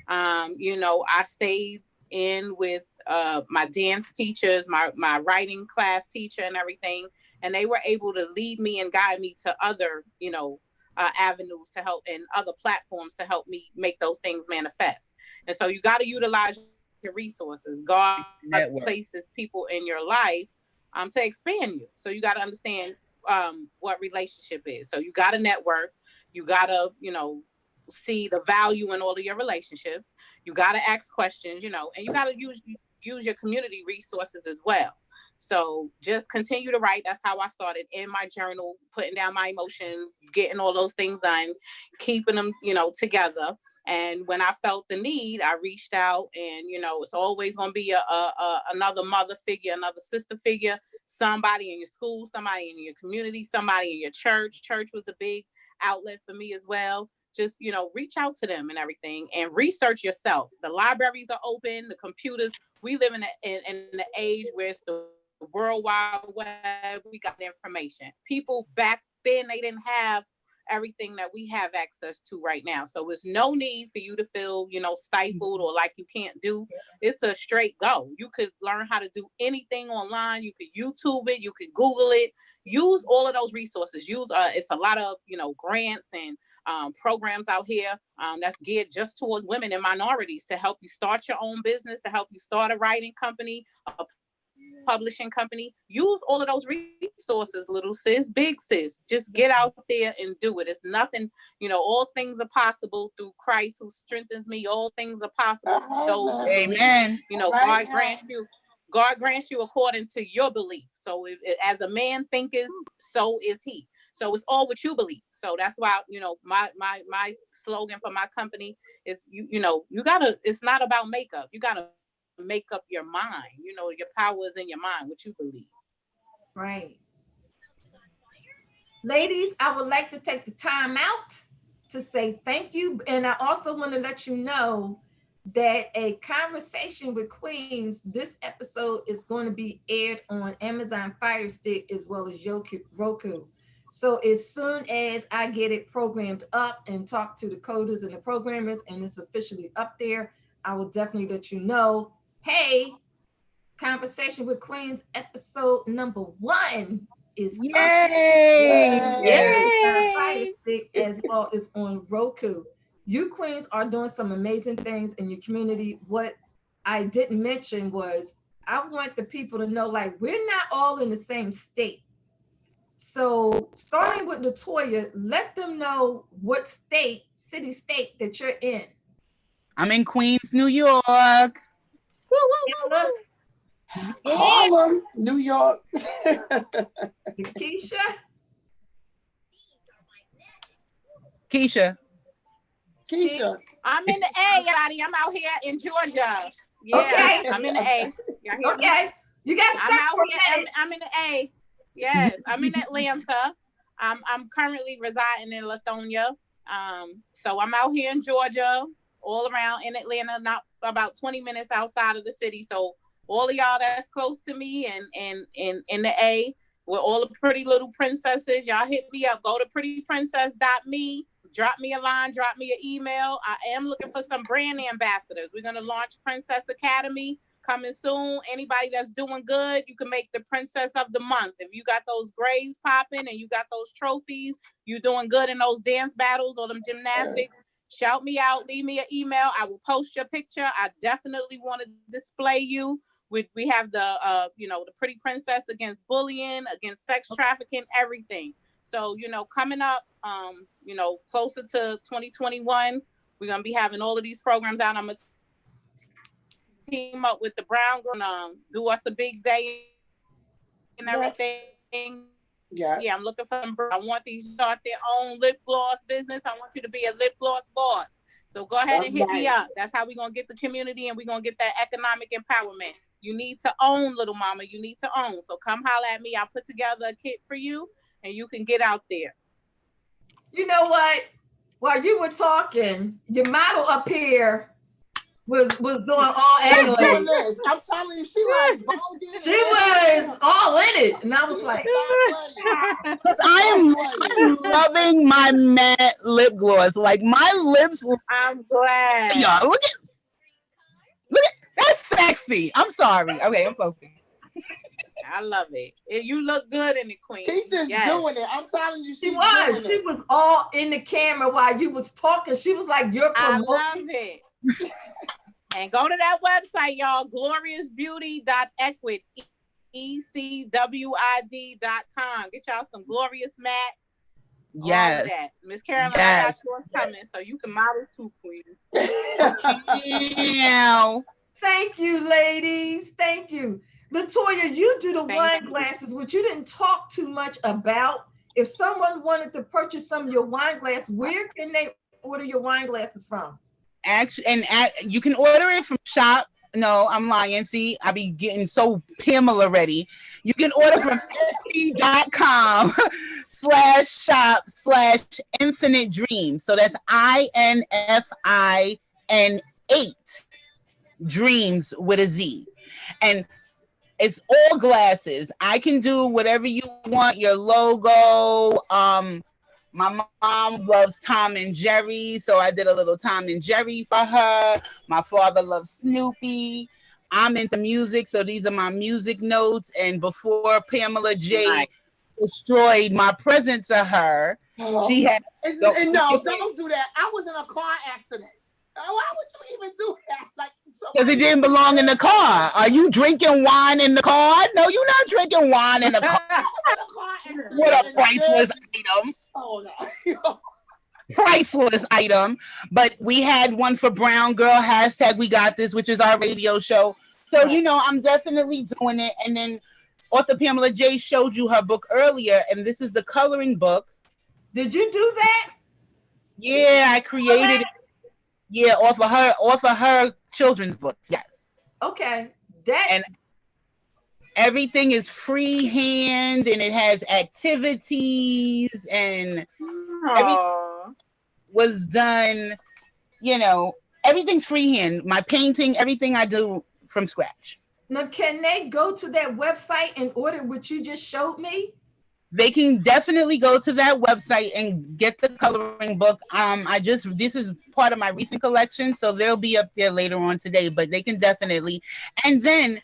I stayed in with my dance teachers, my writing class teacher and everything, and they were able to lead me and guide me to other, avenues to help and other platforms to help me make those things manifest. And so you got to utilize your resources. God places people in your life to expand you. So you got to understand what relationship is. So you got to network. You got to, see the value in all of your relationships. You got to ask questions, and you got to use your community resources as well. So just continue to write. That's how I started, in my journal, putting down my emotions, getting all those things done, keeping them, together. And when I felt the need, I reached out, and it's always going to be another mother figure, another sister figure, somebody in your school, somebody in your community, somebody in your church. Church was a big outlet for me as well. Just reach out to them and everything, and research yourself. The libraries are open, the computers. We live in the age where it's the World Wide Web. We got information. People back then, they didn't have everything that we have access to right now. So there's no need for you to feel, stifled or like you can't do. It's a straight go. You could learn how to do anything online. You could YouTube it. You could Google it. Use all of those resources. It's a lot of, grants and programs out here that's geared just towards women and minorities to help you start your own business, to help you start a writing company, a publishing company. Use all of those resources, little sis, big sis. Just get out there and do it. It's nothing, all things are possible through Christ who strengthens me. All things are possible to those who Amen. God grants you according to your belief. So as a man thinketh, so is he. So it's all what you believe. So that's why, my slogan for my company is, you gotta, it's not about makeup. You gotta make up your mind. Your power is in your mind, what you believe. Right. Ladies, I would like to take the time out to say thank you. And I also want to let you know that a conversation with Queens, this episode is going to be aired on Amazon Fire Stick as well as Roku. So as soon as I get it programmed up and talk to the coders and the programmers and it's officially up there, I will definitely let you know, hey, Conversation with Queens episode number 1 is Fire Stick as well as on Roku. You queens are doing some amazing things in your community. What I didn't mention was I want the people to know, like, we're not all in the same state. So starting with Latoya, let them know what state that you're in. I'm in Queens, New York. Woo, woo, woo, woo. Harlem, New York. Keisha. I'm in the A, everybody. I'm out here in Georgia. Yeah, okay. I'm in the A. Okay. You got stuck. I'm out here. I'm in the A. Yes, I'm in Atlanta. I'm currently residing in Lithonia. So I'm out here in Georgia, all around in Atlanta, not about 20 minutes outside of the city. So all of y'all that's close to me and in the A, with all the pretty little princesses, y'all hit me up. Go to prettyprincess.me. Drop me a line, drop me an email. I am looking for some brand ambassadors. We're going to launch Princess Academy coming soon. Anybody that's doing good, you can make the Princess of the Month. If you got those grades popping and you got those trophies, you doing good in those dance battles or them gymnastics, shout me out, leave me an email. I will post your picture. I definitely want to display you. We have the the Pretty Princess against bullying, against sex trafficking, everything. So, coming up, closer to 2021, we're going to be having all of these programs out. I'm going to team up with the Brown Girl and do us a big day and everything. Yeah, I'm looking for them. I want these to start their own lip gloss business. I want you to be a lip gloss boss. So go ahead and hit me up. That's how we're going to get the community and we're going to get that economic empowerment. You need to own, little mama. You need to own. So come holler at me. I'll put together a kit for you and you can get out there. You know what? While you were talking, your model up here was doing all angling. I'm telling you, she like voguing. She was all in it. And I was like, I'm loving my matte lip gloss. Like my lips. I'm glad. Y'all, look at that's sexy. I'm sorry. Okay, I'm focused. I love it. You look good in it, Queen. She's just doing it. I'm telling you, she was all in the camera while you was talking. She was like, "You're promoting." I love it. And go to that website, y'all. Gloriousbeauty.equid, ECWID.com. Get y'all some glorious matte. Yes. All of that. Miss Caroline, I got yours coming, so you can model too, Queen. Thank you, ladies. Thank you. Latoya, you do the wine glasses, which you didn't talk too much about. If someone wanted to purchase some of your wine glass, where can they order your wine glasses from? Actually, you can order it from shop. No, I'm lying. See, I be getting so Pamela ready. You can order from etsy.com/shop/infinite dreams. So that's INFIN8 dreams with a Z. And it's all glasses. I can do whatever you want, your logo. My mom loves Tom and Jerry, so I did a little Tom and Jerry for her. My father loves Snoopy. I'm into music, so these are my music notes. And before Pamela J destroyed my present to her, she had... No, don't do that. I was in a car accident. Why would you even do that? Like, because it didn't belong in the car. Are you drinking wine in the car? No, you're not drinking wine in the car. What a priceless item. Oh, no. Priceless item. But we had one for Brown Girl, #We Got This, which is our radio show. So, I'm definitely doing it. And then author Pamela J showed you her book earlier, and this is the coloring book. Did you do that? Yeah, I created it. Yeah, off of her children's book. Yes. Okay. And everything is freehand, and it has activities, and everything was done. Everything's freehand. My painting, everything I do from scratch. Now, can they go to that website and order what you just showed me? They can definitely go to that website and get the coloring book. This is part of my recent collection, so they'll be up there later on today, but they can definitely. And then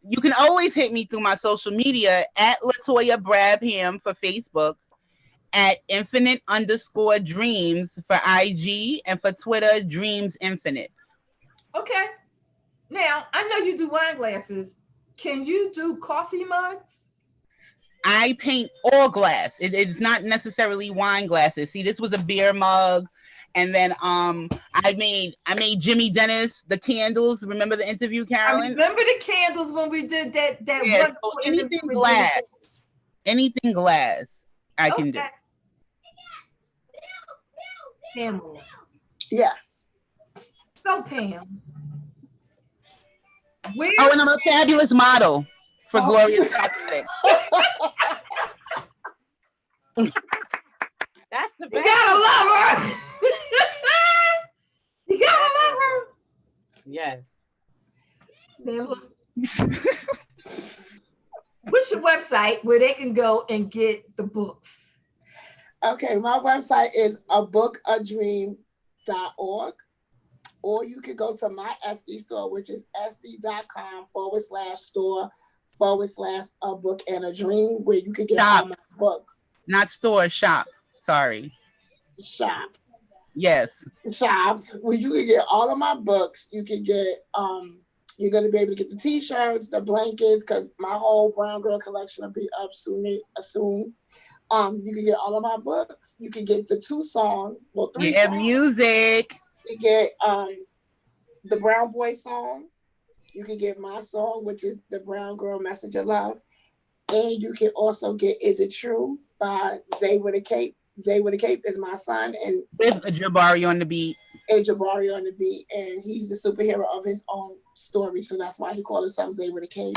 you can always hit me through my social media at Latoya Brabham for Facebook, at Infinite_Dreams for IG, and for Twitter, Dreams Infinite. Okay. Now, I know you do wine glasses. Can you do coffee mugs? I paint all glass. It's not necessarily wine glasses. See, this was a beer mug, and then I made Jimmy Dennis the candles. Remember the interview, Carolyn? I remember the candles when we did that. Yeah, so anything glass, I can do. Pamela. Yes. So Pam. And I'm a fabulous model for Glorious Cosmetics. That's the best. You gotta love her. You gotta love her. Yes. What's your website where they can go and get the books? Okay, my website is abookadream.org. Or you can go to my Etsy store, which is etsy.com/store/a book and a dream, where you can get all my books. Not store, shop. Sorry. Shop. Yes. Shop. Where you can get all of my books. You can get, you're going to be able to get the t-shirts, the blankets, because my whole Brown Girl collection will be up soon. You can get all of my books. You can get the 2 songs. Well, 3 songs. Music. You get the Brown Boy song. You can get my song, which is the Brown Girl Message of Love. And you can also get Is It True by Zay with a Cape. Zay with a Cape is my son. And with a Jabari on the beat. and Jabari on the beat, and he's the superhero of his own story, so that's why he called himself Zay with a K.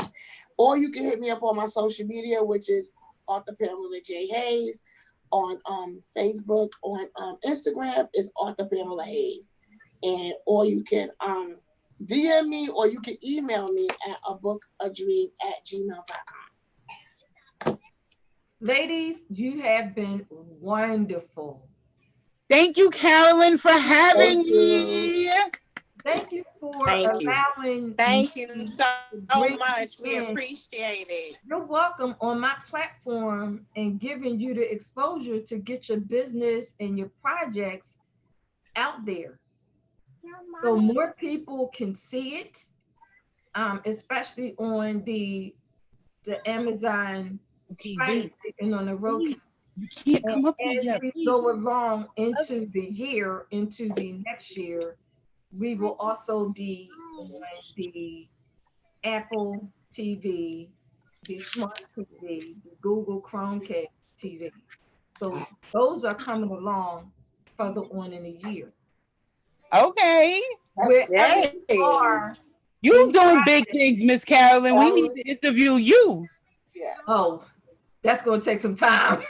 Or you can hit me up on my social media, which is Author Pamela J. Hayes. On Facebook, on Instagram is Author Pamela Hayes. And or you can DM me or you can email me at abookaDream@gmail.com. Ladies, you have been wonderful. Thank you, Carolyn, for having Thank you. me. Thank you for Thank you. allowing Thank you me so to bring much. We in. appreciate it. You're welcome on my platform and giving you the exposure to get your business and your projects out there. So more people can see it, especially on the Amazon Okay, Fire wait. Stick and on the road. You can't come up here As yet. we Wait. go along into the year, into the next year, we will also be on the Apple TV, the Smart TV, the Google Chromecast TV. So those are coming along further on in the year. Okay. Wherever Yay. you are, You doing big things, Miss Carolyn. We need to interview you. Yes. oh, that's going to take some time.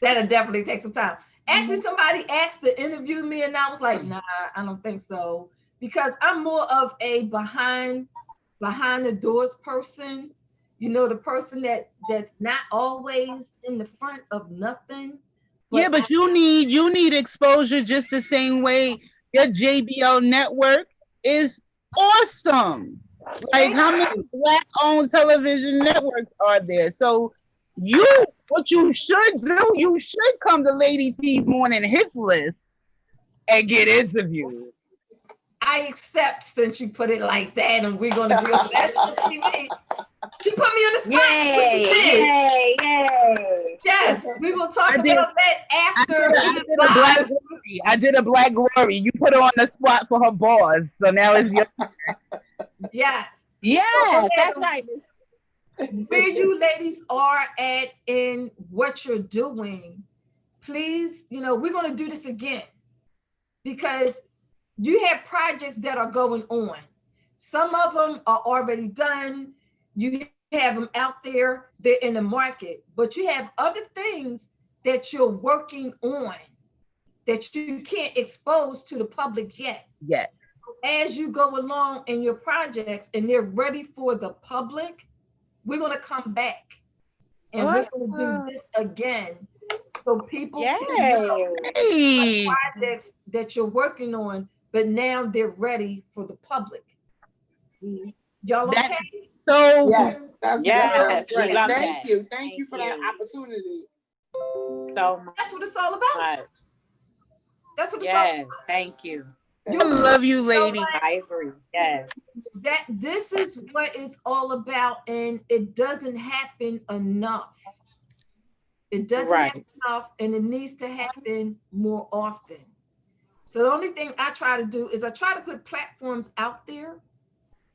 That'll definitely take some time. Actually, somebody asked to interview me, and I was like, nah, I don't think so. Because I'm more of a behind the doors person. You know, the person that's not always in the front of nothing. Yeah, but you need exposure just the same way your JBL network is awesome. Like how many black-owned television networks are there? So what you should do, you should come to Lady T's Morning Hits List and get interviewed. I accept since you put it like that, and we're gonna be on that. She put me on the spot. Yay! Yes, we will talk about that after. I did a Black Glory. You put her on the spot for her bars, so now it's your. Yes. Yes, that's right. Where you ladies are at in what you're doing, please, we're going to do this again because you have projects that are going on. Some of them are already done. You have them out there, they're in the market, but you have other things that you're working on that you can't expose to the public yet. Yes. As you go along in your projects and they're ready for the public, we're going to come back and we're going to do this again so people can know the projects that you're working on, but now they're ready for the public. Y'all okay? So yes, that's great. Love Thank that. you. Thank you for that opportunity. So that's what it's all about. That's what it's all about. Thank you. I love you, lady. I agree. Yes. This is what it's all about, and it doesn't happen enough. It doesn't happen enough, and it needs to happen more often. So the only thing I try to do is I try to put platforms out there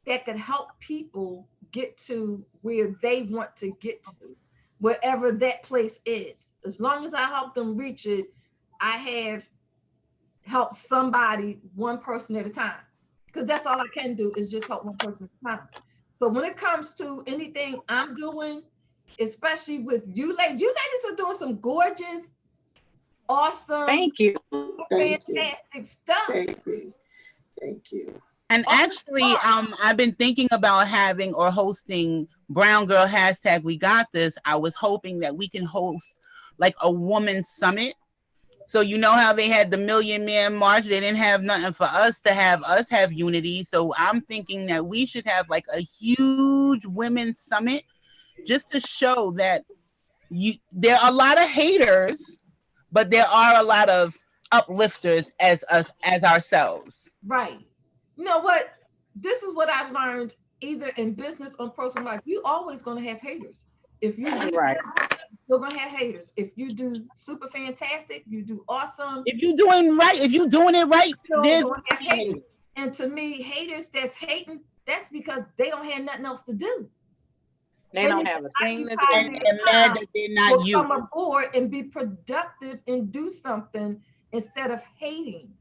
that could help people get to where they want to get to, wherever that place is. As long as I help them reach it, I have helped somebody, one person at a time, because that's all I can do is just help one person at a time. So when it comes to anything I'm doing, especially with you ladies are doing some gorgeous, awesome, fantastic stuff. Thank you. And actually, I've been thinking about having or hosting Brown Girl # We Got This. I was hoping that we can host like a woman's summit. So you know how they had the Million Man March? They didn't have nothing for us to have unity. So I'm thinking that we should have like a huge women's summit just to show that there are a lot of haters, but there are a lot of uplifters as us, as ourselves. Right. You know what? This is what I've learned either in business or personal life. You always going to have haters. If you do you're going to have haters. If you do super fantastic, you do awesome. If you're doing it right, there's going to have haters. And to me, haters that's hating, that's because they don't have nothing else to do. They don't have a thing to do. And they're mad that they're not you. Come aboard and be productive and do something instead of hating.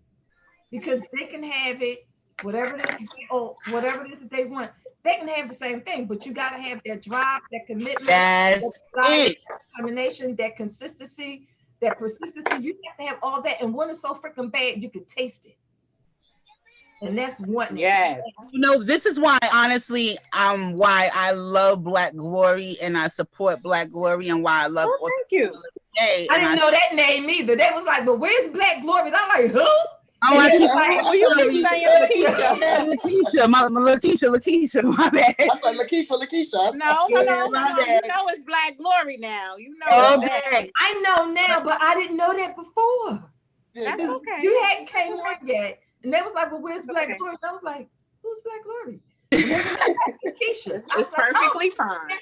because they can have it, whatever it is, or whatever it is that they want. They can have the same thing, but you got to have that drive, that commitment, That's it. that determination, that consistency, that persistency. You have to have all that. And when it's so freaking bad, you can taste it. And that's one. Yes. You know, this is why, honestly, why I love Black Glory and I support Black Glory and why I love. Oh, thank you. I didn't know that name either. They was like, "But where's Black Glory?" And I'm like, "Who?" Oh, I keep like, well, you keep saying Lakeisha. Lakeisha, my bad. I said Lakeisha. No. You know it's Black Glory now. You know that. I know now, but I didn't know that before. That's okay. You hadn't came on yet. And they was like, "Well, where's Black Glory?" And I was like, "Who's Black Glory?" Lakeisha. It's perfectly fine.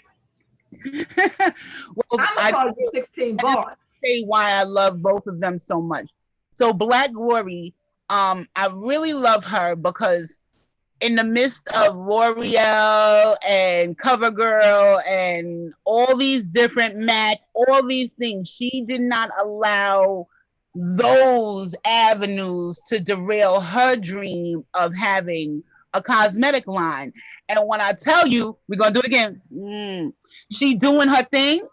Well, I'm gonna call you 16 bars. Say why I love both of them so much. So Black Glory, I really love her because in the midst of L'Oreal and CoverGirl and all these different MAC, all these things, she did not allow those avenues to derail her dream of having a cosmetic line. And when I tell you, we're gonna do it again. She doing her thing.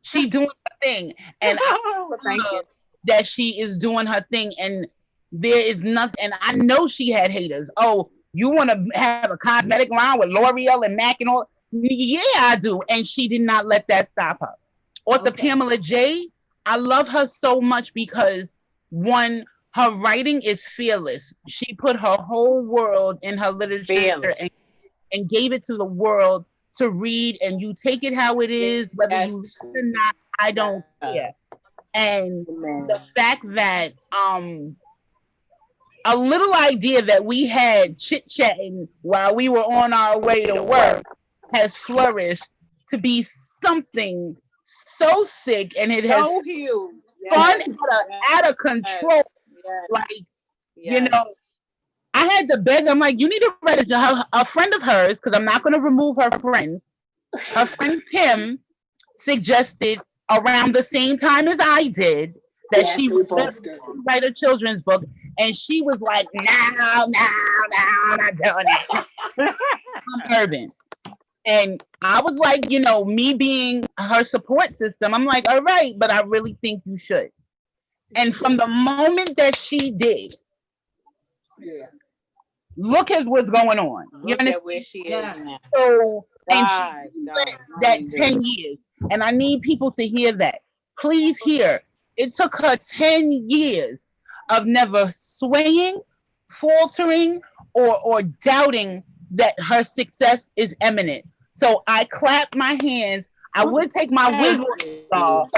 She doing her thing, and I love that she is doing her thing. And there is nothing. And I know she had haters. Oh, you want to have a cosmetic line with L'Oreal and MAC and all? Yeah, I do. And she did not let that stop her. Or the Pamela J. I love her so much because one, her writing is fearless. She put her whole world in her literature and gave it to the world to read, and you take it how it is, whether you listen or not, I don't care. And the fact that a little idea that we had chit-chatting while we were on our way to work has flourished to be something so sick, and it has huge. Fun out of control. Like, you know, I had to beg. I'm like, you need to write a friend of hers, because I'm not going to remove her friend. Her friend Kim suggested around the same time as I did that she would write a children's book, and she was like, no, I'm not doing it. I'm urban. And I was like, you know, me being her support system, I'm like, all right, but I really think you should. And from the moment that she did, look at what's going on. You understand where she is now. So, and that 10 years. And I need people to hear that. Please hear. It took her 10 years of never swaying, faltering, or doubting that her success is imminent. So I clap my hands. I would take my wig off,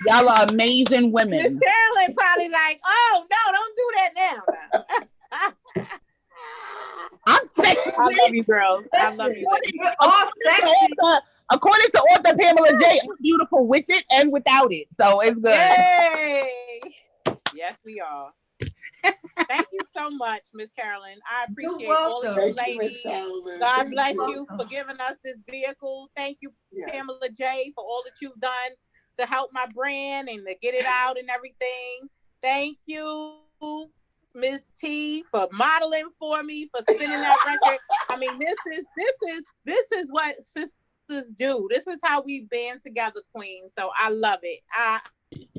y'all are amazing women. Miss Carolyn probably like, oh no, don't do that now. I'm sexy. I love you, girls. I love you. According to author Pamela J, I'm beautiful with it and without it. So it's good. Yay! Yes, we are. Thank you so much, Miss Carolyn. I appreciate all of you ladies. God bless you for giving us this vehicle. Thank you, Pamela J, for all that you've done to help my brand and to get it out and everything. Thank you, Miss T, for modeling for me, for spinning that record. I mean, this is what sisters do. This is how we band together, Queen. So I love it. I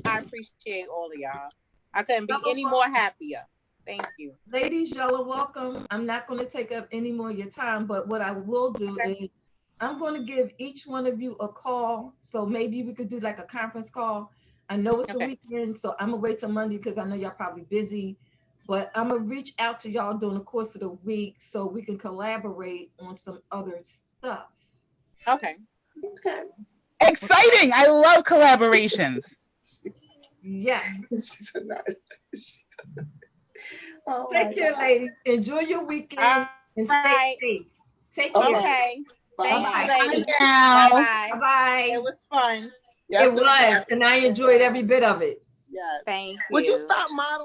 appreciate all of y'all. I couldn't be any more happier. Thank you. Ladies, y'all are welcome. I'm not going to take up any more of your time, but what I will do is I'm going to give each one of you a call. So maybe we could do like a conference call. I know it's the weekend, so I'm going to wait till Monday because I know y'all probably busy. But I'm going to reach out to y'all during the course of the week so we can collaborate on some other stuff. Okay. Exciting. I love collaborations. Yes. Oh, take care, ladies. Enjoy your weekend and stay safe. Take care. Okay. Thank you, ladies. Bye. Bye. It was fun. It was, and I enjoyed every bit of it. Yeah. Thank you. Would you stop modeling?